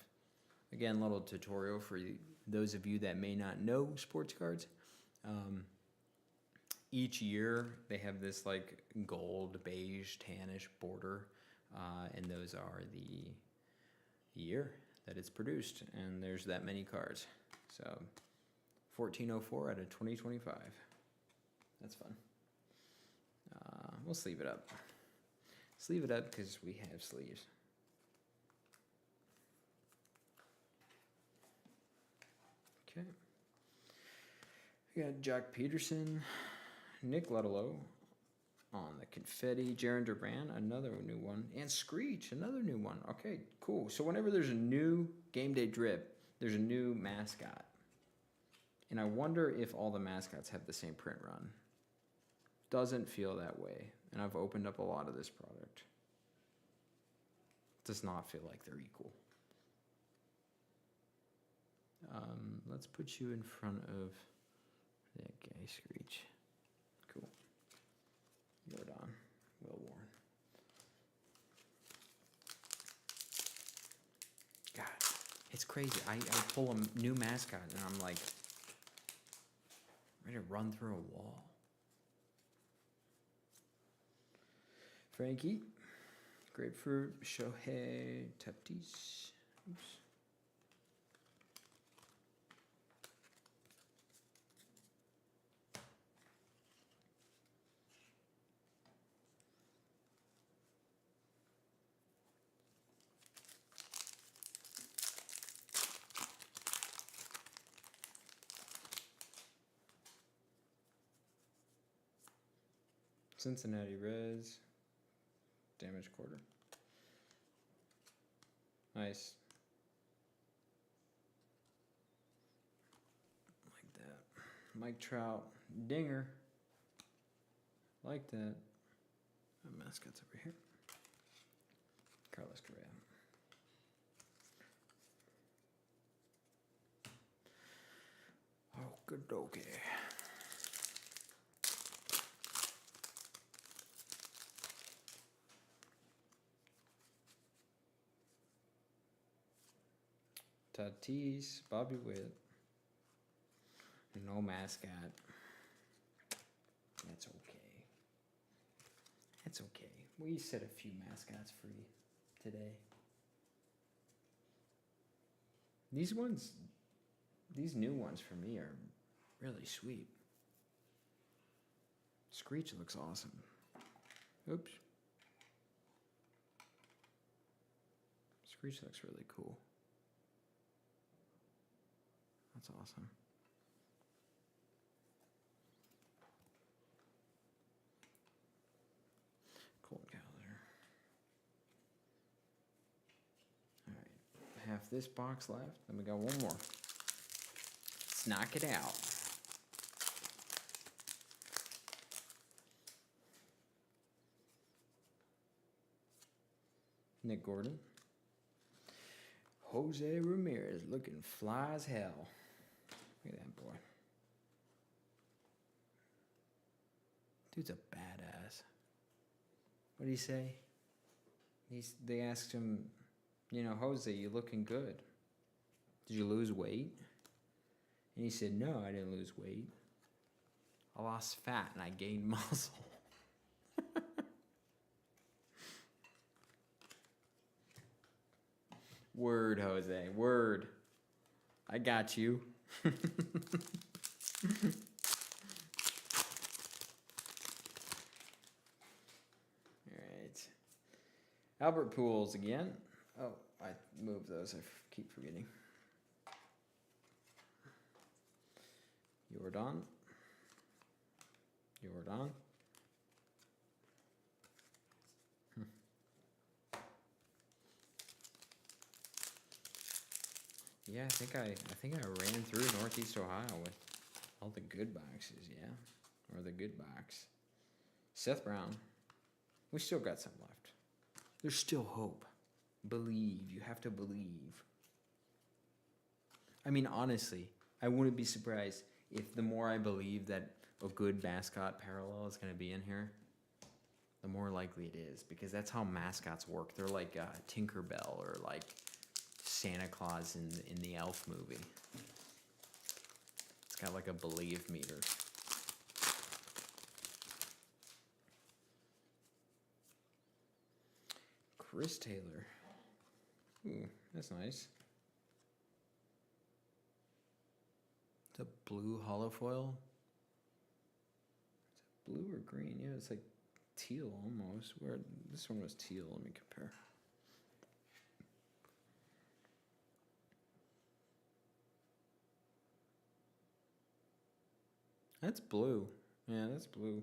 Again, little tutorial for those of you that may not know sports cards. Each year they have this like gold, beige, tannish border, and those are the year that it's produced, and there's that many cards. So 1404 out of 2025. That's fun. We'll sleeve it up. Sleeve it up because we have sleeves. Okay. We got Jack Peterson, Nick Ludlow on the confetti, Jaron Duran, another new one, and Screech, another new one. Okay, cool. So whenever there's a new game day drip, there's a new mascot. And I wonder if all the mascots have the same print run. Doesn't feel that way. And I've opened up a lot of this product. Does not feel like they're equal. Let's put you in front of that guy, Screech. Cool. Jordan, Will Warren. God, it's crazy. I pull a new mascot and I'm like ready to run through a wall. Frankie. Grapefruit. Shohei. Tatis. Oops. Cincinnati Reds. Damage quarter. Nice. Like that. Mike Trout. Dinger. Like that. Mascots over here. Carlos Correa. Okie-dokie. Tatis, Bobby Witt. No mascot. That's okay. That's okay. We set a few mascots free today. These new ones for me are really sweet. Screech looks awesome. Oops. Screech looks really cool. That's awesome. Colton Cowser. Alright. Half this box left. Then we got one more. Let's knock it out. Nick Gordon. Jose Ramirez looking fly as hell. Look at that boy. Dude's a badass. What did he say? They asked him, Jose, you looking good. Did you lose weight? And he said, no, I didn't lose weight. I lost fat and I gained muscle. Word, Jose. Word. I got you. All right. Albert Pujols again. Oh, I moved those. I keep forgetting. Jordan. Yeah, I think I ran through Northeast Ohio with all the good boxes, yeah. Or the good box. Seth Brown. We still got some left. There's still hope. Believe. You have to believe. I mean, honestly, I wouldn't be surprised if the more I believe that a good mascot parallel is going to be in here, the more likely it is. Because that's how mascots work. They're like Tinkerbell or like Santa Claus in the Elf movie. It's got like a believe meter. Chris Taylor. Ooh, that's nice. It's a blue hollow foil. Is it blue or green? Yeah, it's like teal almost. Where this one was teal. Let me compare. That's blue. Yeah, that's blue.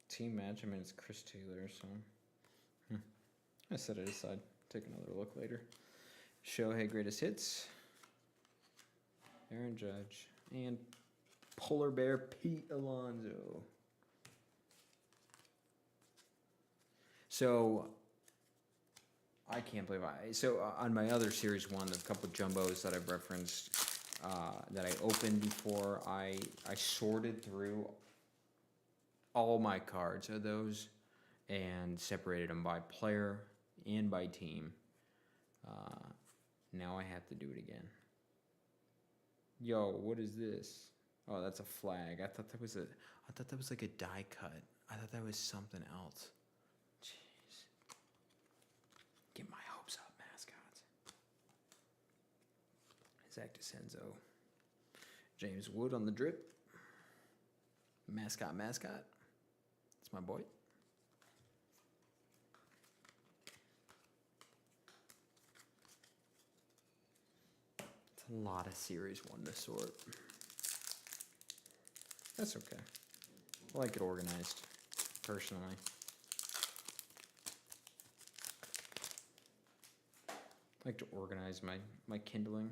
Team match. I mean, it's Chris Taylor, so I set it aside. Take another look later. Shohei greatest hits. Aaron Judge and Polar Bear Pete Alonso. So I can't believe on my other series one, the couple jumbos that I've referenced that I opened before, I sorted through all my cards of those and separated them by player and by team. Now I have to do it again. Yo, what is this? Oh, that's a flag. I thought that was like a die cut I thought that was something else. Jeez. Get my hopes up, Mascots. Zach DeCenzo. James Wood on the drip. Mascot. It's my boy. It's a lot of Series 1 to sort. That's okay. I like it organized, personally. I like to organize my kindling.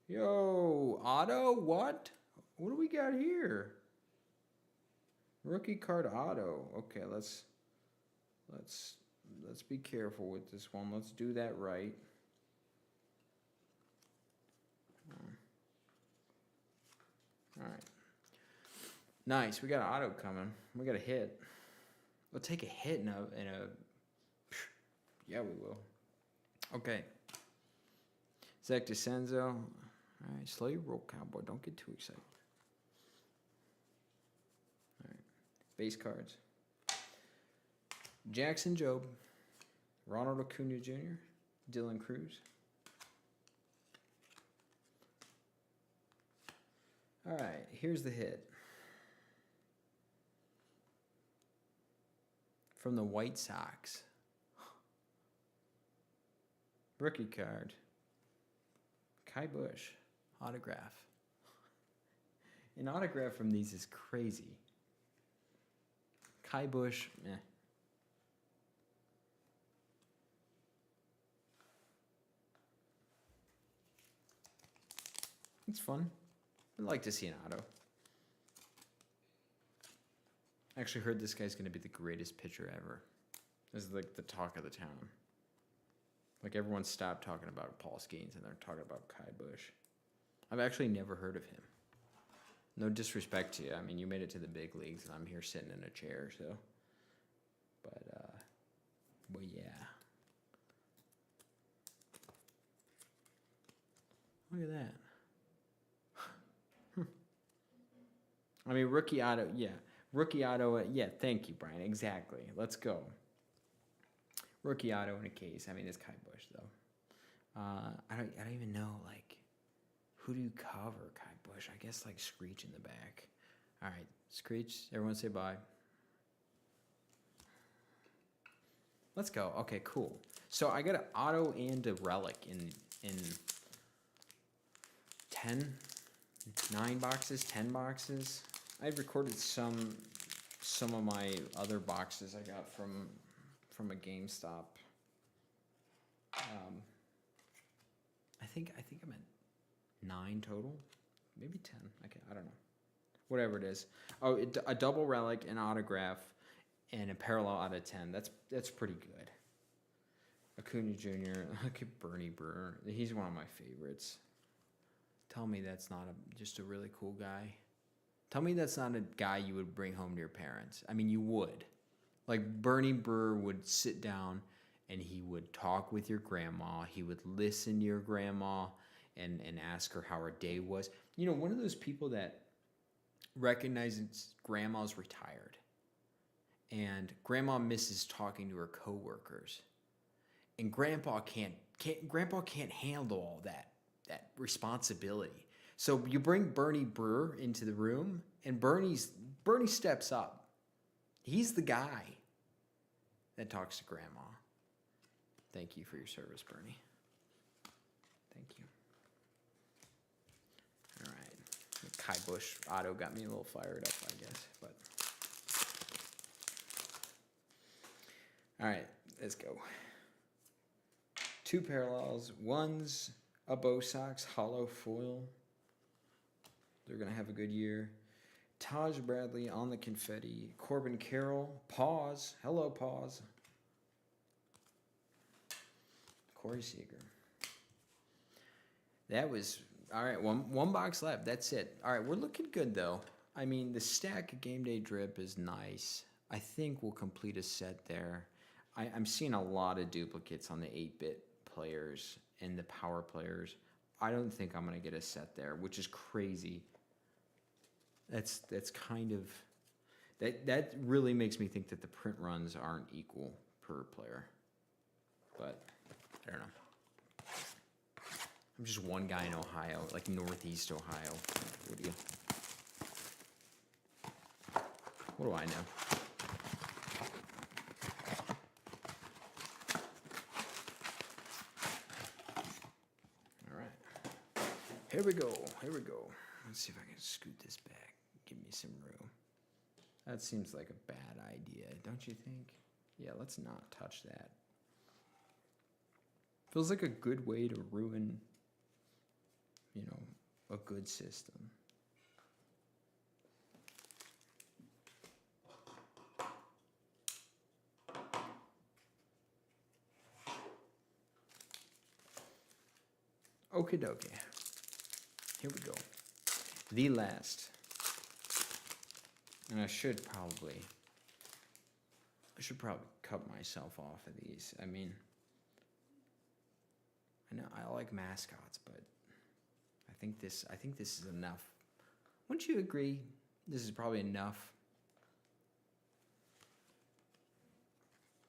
Yo, Otto, what? What do we got here? Rookie card Otto. Okay, let's be careful with this one. Let's do that right. All right. Nice. We got an Otto coming. We got a hit. We'll take a hit in a. Yeah, we will. Okay. Zach DeCenzo. All right, slow your roll, cowboy. Don't get too excited. All right. Base cards. Jackson Jobe. Ronald Acuna Jr. Dylan Cruz. All right, here's the hit. From the White Sox. Rookie card. Kai Bush. Autograph. An autograph from these is crazy. Kai Bush, eh. It's fun. I'd like to see an auto. I actually heard this guy's going to be the greatest pitcher ever. This is like the talk of the town. Like everyone stopped talking about Paul Skeens and they're talking about Kai Bush. I've actually never heard of him. No disrespect to you. I mean, you made it to the big leagues and I'm here sitting in a chair, so. But yeah. Look at that. I mean, rookie auto, yeah. Rookie auto, yeah, thank you, Brian. Exactly. Let's go. Rookie auto in a case. I mean, it's Kai Bush, though. I don't even know, like, who do you cover Kai Bush? I guess, like, Screech in the back. All right, Screech, everyone say bye. Let's go. Okay, cool. So I got an auto and a relic in 9 boxes, 10 boxes. I recorded some of my other boxes I got from a GameStop. I think I'm at 9 total, maybe 10. I don't know. Whatever it is. Oh, a double relic, an autograph, and a parallel out of 10. That's pretty good. Acuna Jr. Look at Bernie Brewer. He's one of my favorites. Tell me that's not just a really cool guy. Tell me that's not a guy you would bring home to your parents. I mean, you would. Like, Bernie Brewer would sit down and he would talk with your grandma. He would listen to your grandma and ask her how her day was. You know, one of those people that recognizes grandma's retired. And grandma misses talking to her coworkers. And grandpa can't handle all that responsibility. So you bring Bernie Brewer into the room, and Bernie steps up. He's the guy that talks to grandma. Thank you for your service, Bernie. Thank you. All right. Kai Bush auto got me a little fired up, I guess. But all right, let's go. 2 parallels. One's a Bo Sox hollow foil. They're going to have a good year. Taj Bradley on the confetti. Corbin Carroll. Pause. Hello, Pause. Corey Seager. That was, all right, one box left. That's it. All right, we're looking good, though. I mean, the stack game day drip is nice. I think we'll complete a set there. I'm seeing a lot of duplicates on the 8-bit players and the power players. I don't think I'm going to get a set there, which is crazy. That's That really makes me think that the print runs aren't equal per player. But I don't know. I'm just one guy in Ohio, like Northeast Ohio. What do I know? All right. Here we go. Here we go. Let's see if I can scoot this back. Give me some room. That seems like a bad idea, don't you think? Yeah, let's not touch that. Feels like a good way to ruin, you know, a good system. Okie dokie. Here we go. The last. And I should probably cut myself off of these. I mean, I know I like Mascots, but I think this is enough. Wouldn't you agree? This is probably enough.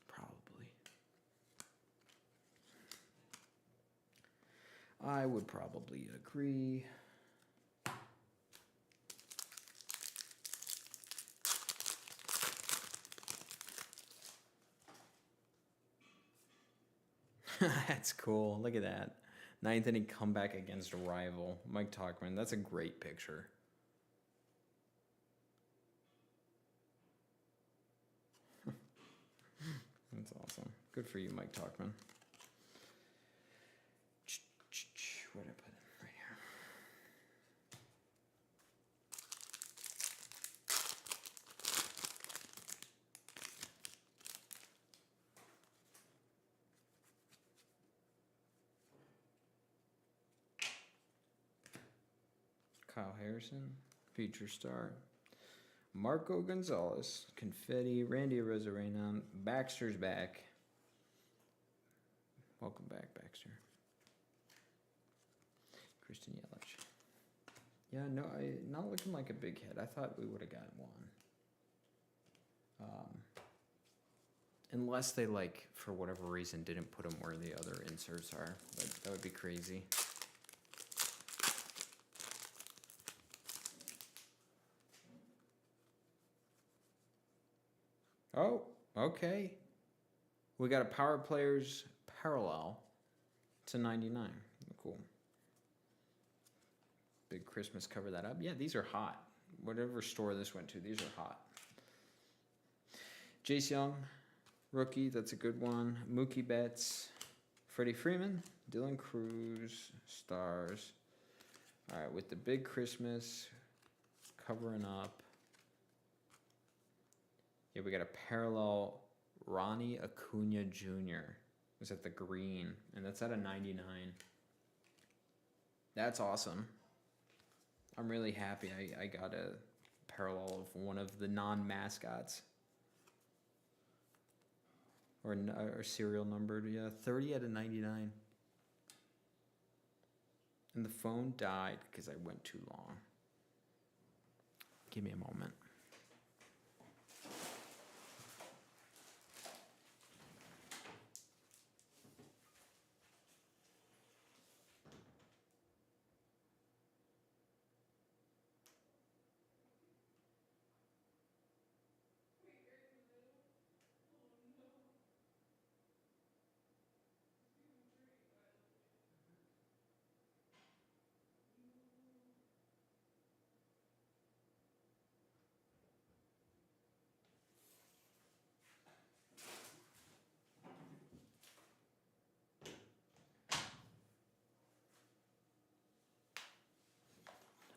Probably. I would probably agree. That's cool. Look at that. Ninth inning comeback against a rival. Mike Talkman. That's a great picture. That's awesome. Good for you, Mike Talkman. Where'd I put it? Right here. Kyle Harrison, feature star. Marco Gonzalez, confetti. Randy Rosarena, Baxter's back. Welcome back, Baxter. Kristen Yelich. Yeah, no, not looking like a big hit. I thought we would have gotten one. Unless they, like, for whatever reason, didn't put them where the other inserts are. That would be crazy. Oh, okay. We got a Power Players parallel to 99. Cool. Big Christmas, cover that up. Yeah, these are hot. Whatever store this went to, these are hot. Jace Young, rookie, that's a good one. Mookie Betts, Freddie Freeman, Dylan Cruz, stars. All right, with the big Christmas, covering up. Yeah, we got a parallel Ronnie Acuna Jr. was at the green, and that's at a 99. That's awesome. I'm really happy I got a parallel of one of the non-mascots. Or serial numbered, yeah, 30 out of 99. And the phone died because I went too long. Give me a moment.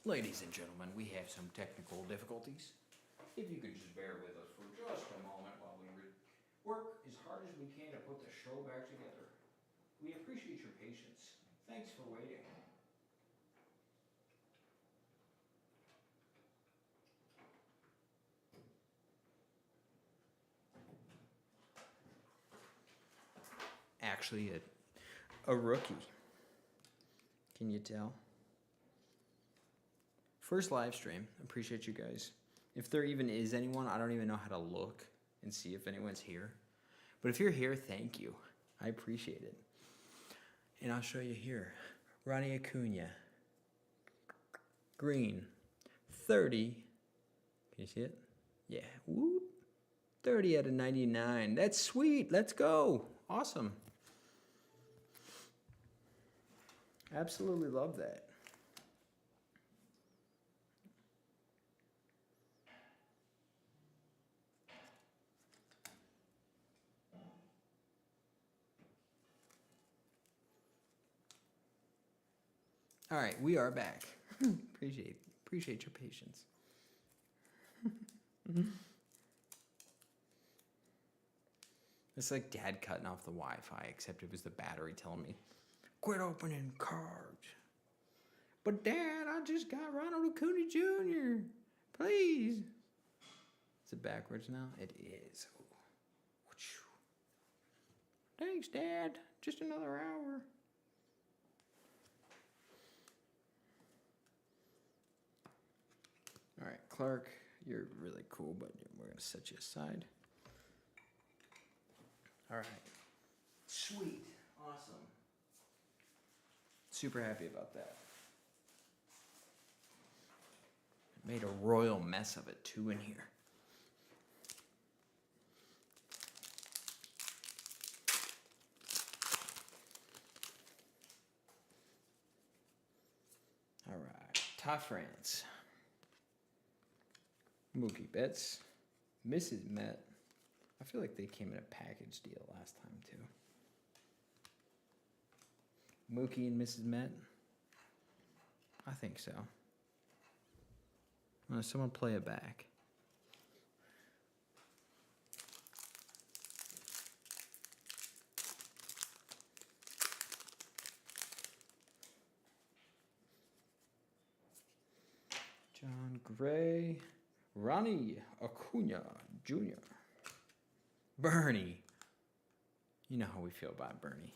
Ladies and gentlemen, we have some technical difficulties. If you could just bear with us for just a moment while we work as hard as we can to put the show back together. We appreciate your patience. Thanks for waiting. Actually, a rookie. Can you tell? First live stream. Appreciate you guys If there even is anyone, I don't even know how to look and see if anyone's here. But if you're here, thank you. I appreciate it. And I'll show you here. Ronnie Acuna. Green. 30. Can you see it? Yeah. Whoop. 30 out of 99. That's sweet. Let's go. Awesome. Absolutely love that. All right, we are back. Appreciate your patience. It's like Dad cutting off the Wi-Fi, except it was the battery telling me, quit opening cards. But Dad, I just got Ronald Acuna Jr. Please. Is it backwards now? It is. Thanks, Dad. Just another hour. All right, Clark, you're really cool, but we're going to set you aside. All right. Sweet. Awesome. Super happy about that. Made a royal mess of it, too, in here. All right. Top France. Mookie Betts. Mrs. Met. I feel like they came in a package deal last time, too. Mookie and Mrs. Met? I think so. Someone play it back. John Gray. Ronnie Acuna Jr. Bernie. You know how we feel about Bernie.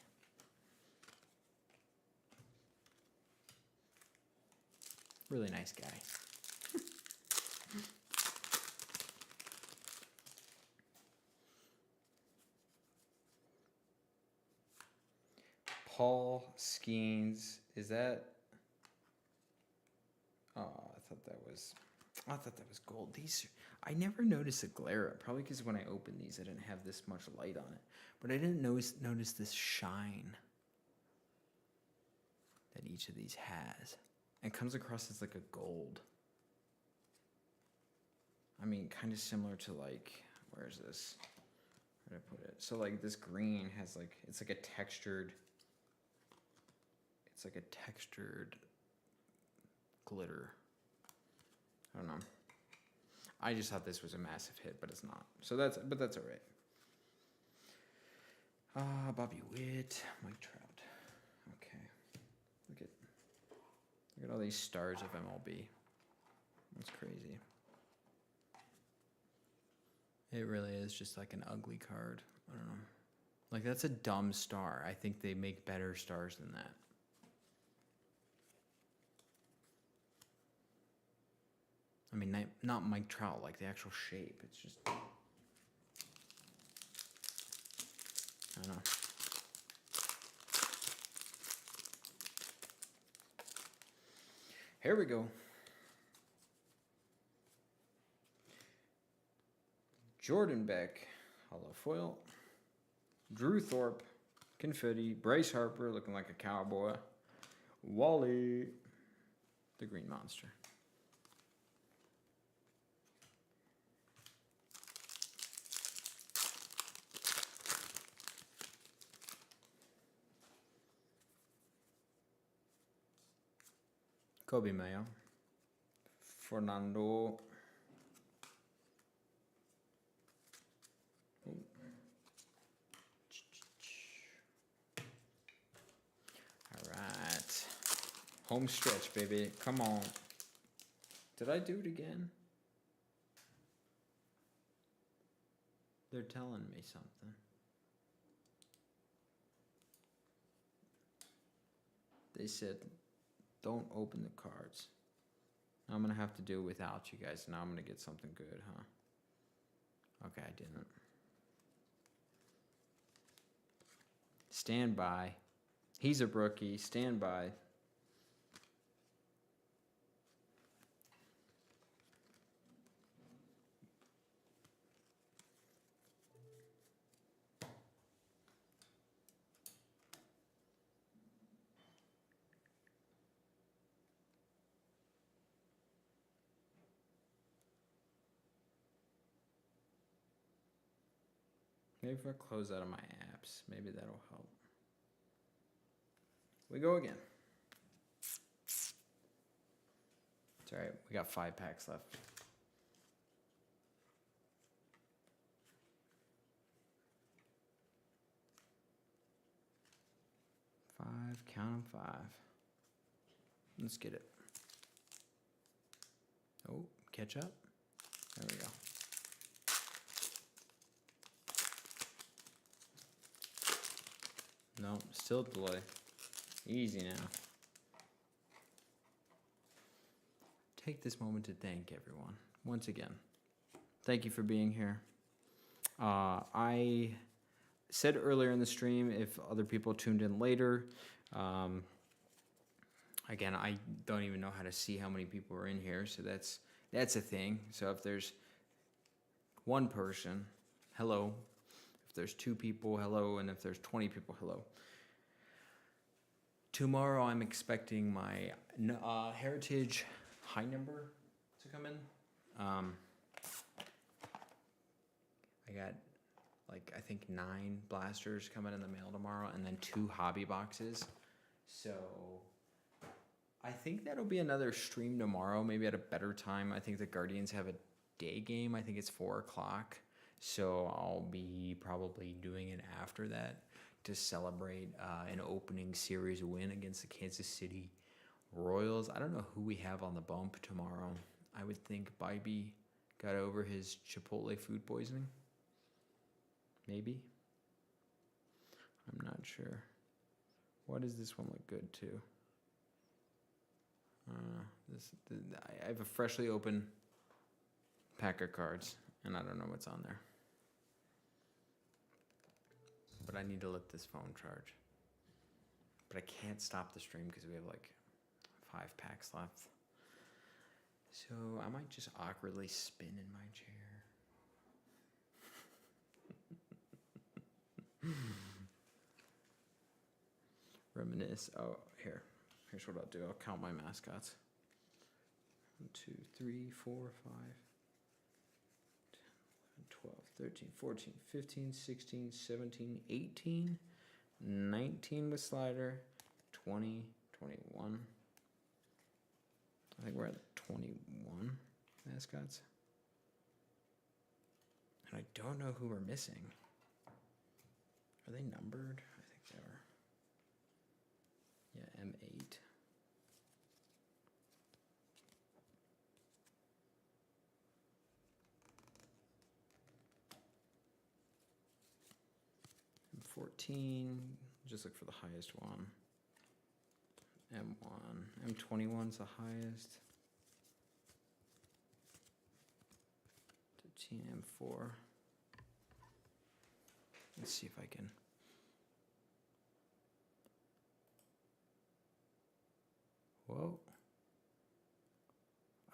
Really nice guy. Paul Skeens. Is that... Oh, I thought that was gold. These, I never noticed the glare, probably because when I opened these, I didn't have this much light on it. But I didn't notice this shine that each of these has. It comes across as like a gold. I mean, kind of similar to like, where is this? Where did I put it? So like this green has like, it's like a textured glitter. I don't know. I just thought this was a massive hit, but it's not. So that's all right. Bobby Witt, Mike Trout. Okay. Look at all these stars of MLB. That's crazy. It really is just like an ugly card. I don't know. Like that's a dumb star. I think they make better stars than that. I mean, not Mike Trout, like the actual shape. It's just, I don't know. Here we go. Jordan Beck, hollow foil. Drew Thorpe, confetti. Bryce Harper, looking like a cowboy. Wally, the green monster. Kobe Mayo. Fernando. All right. Home stretch, baby. Come on. Did I do it again? They're telling me something. They said, don't open the cards. I'm going to have to do without you guys. Now I'm going to get something good, huh? Okay, I didn't. Stand by. He's a rookie. Stand by. Maybe if I close out of my apps, maybe that'll help. We go again. It's all right. We got 5 packs left. 5, count 'em 5. Let's get it. Oh, catch up. There we go. No, still delay. Easy now. Take this moment to thank everyone. Once again, thank you for being here. I said earlier in the stream, if other people tuned in later, again, I don't even know how to see how many people are in here, so that's a thing. So if there's one person, hello. If there's 2 people, hello. And if there's 20 people, hello. Tomorrow I'm expecting my Heritage high number to come in. I got I think 9 blasters coming in the mail tomorrow, and then 2 hobby boxes. So I think that'll be another stream tomorrow, maybe at a better time. I think the Guardians have a day game. I think it's 4 o'clock. So I'll be probably doing it after that to celebrate an opening series win against the Kansas City Royals. I don't know who we have on the bump tomorrow. I would think Bybee got over his Chipotle food poisoning. Maybe. I'm not sure. What does this one look good to? I have a freshly opened pack of cards, and I don't know what's on there. But I need to let this phone charge. But I can't stop the stream because we have 5 packs left. So I might just awkwardly spin in my chair. Reminisce. Oh, here's what I'll do. I'll count my mascots. 1, 2, 3, 4, 5, 10, 11, 12, 13, 14, 15, 16, 17, 18, 19 with slider, 20, 21. I think we're at 21 mascots. And I don't know who we're missing. Are they numbered? I think they are. Yeah, M8. M14. Just look for the highest one. M1. M21's the highest. 13, M4. Let's see if I can. Whoa.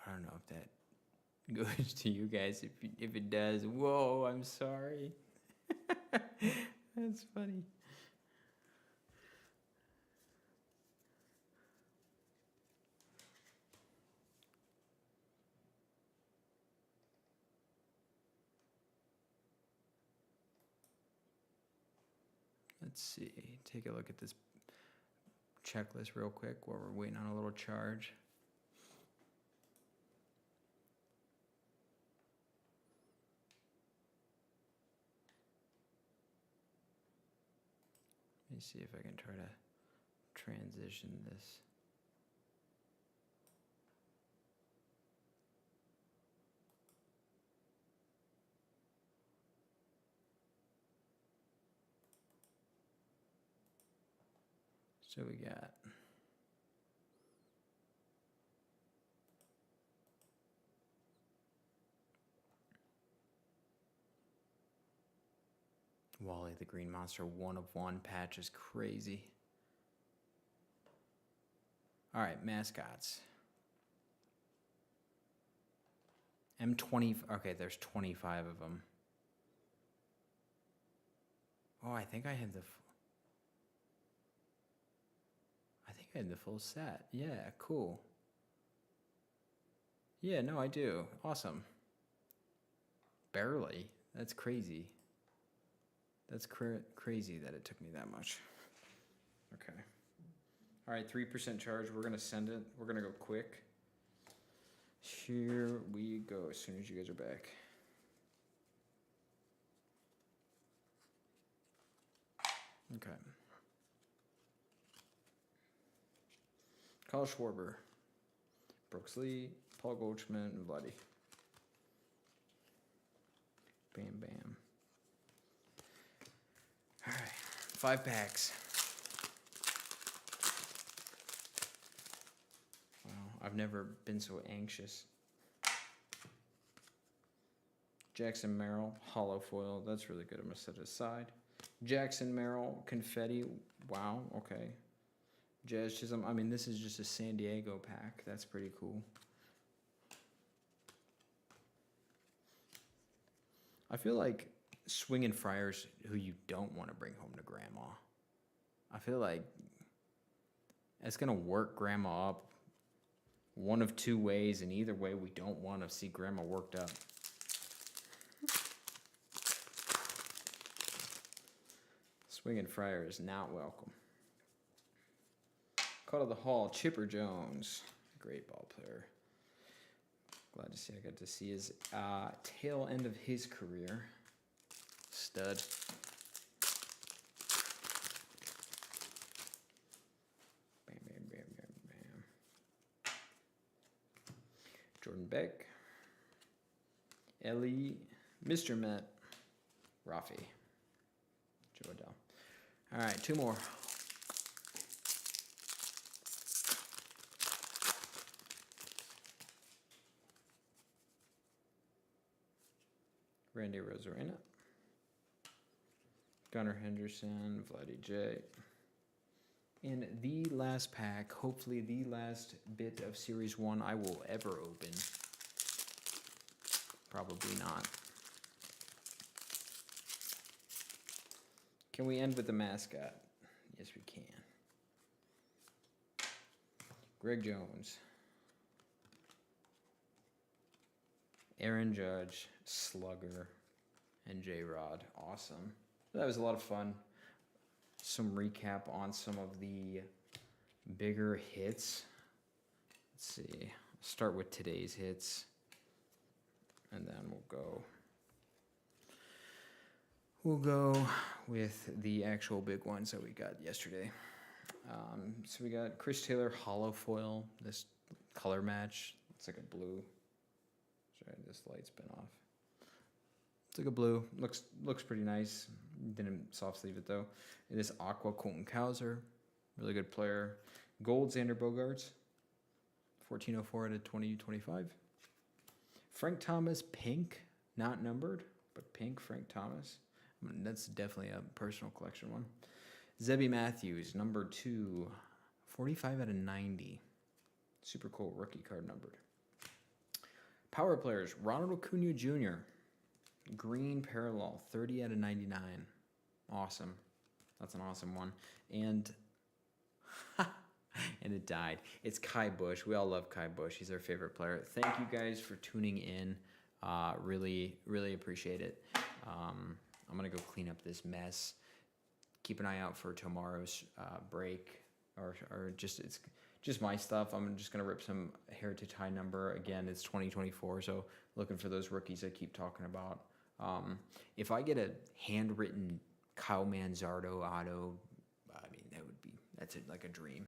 I don't know if that goes to you guys. If it does, whoa, I'm sorry. That's funny. Let's see. Take a look at this checklist real quick while we're waiting on a little charge. Let me see if I can try to transition this. So we got the Green Monster 1/1 patch is crazy. All right, mascots. M20. Okay, there's 25 of them. Oh, I think I had the full set. Yeah, cool. Yeah, no, I do. Awesome. Barely. That's crazy. That's crazy that it took me that much. Okay. All right, 3% charge. We're going to send it. We're going to go quick. Here we go as soon as you guys are back. Okay. Kyle Schwarber, Brooks Lee, Paul Goldschmidt, and Vladdy. Bam, bam. All right, 5 packs. Wow, I've never been so anxious. Jackson Merrill, hollow foil. That's really good. I'm going to set it aside. Jackson Merrill, confetti. Wow, okay. Jazz Chisholm. I mean, this is just a San Diego pack. That's pretty cool. I feel like swinging Friars who you don't want to bring home to grandma. I feel like it's going to work grandma up one of 2 ways, and either way, we don't want to see grandma worked up. Swinging Friar is not welcome. Call to the Hall, Chipper Jones. Great ball player. Glad to see I got to see his tail end of his career. Stud. Bam, bam, bam, bam, bam. Jordan Beck. Ellie. Mr. Met. Rafi. Joe Adele. All right, 2 more. Randy Rosarena, Gunnar Henderson, Vladdy J. And the last pack, hopefully the last bit of Series 1 I will ever open. Probably not. Can we end with the mascot? Yes, we can. Greg Jones. Aaron Judge, Slugger, and J-Rod. Awesome. That was a lot of fun. Some recap on some of the bigger hits. Let's see. Start with today's hits. And then we'll go with the actual big ones that we got yesterday. So we got Chris Taylor hollow foil. This color match. It's like a blue. Sorry, this light's been off. It's like a blue. Looks pretty nice. Didn't soft sleeve it though. It is Aqua Colton Cowser. Really good player. Gold Xander Bogaerts. 1404 out of 2025. Frank Thomas pink. Not numbered, but pink Frank Thomas. I mean, that's definitely a personal collection one. Zebby Matthews, number 2. 45 out of 90. Super cool rookie card numbered. Power players, Ronald Acuna Jr. Green parallel, 30 out of 99. Awesome. That's an awesome one. And and it died. It's Kai Bush. We all love Kai Bush. He's our favorite player. Thank you guys for tuning in. Really, really appreciate it. I'm going to go clean up this mess. Keep an eye out for tomorrow's break or it's just my stuff. I'm just going to rip some Heritage High number. Again, it's 2024, so looking for those rookies I keep talking about. If I get a handwritten Kyle Manzardo auto, I mean, that's like a dream.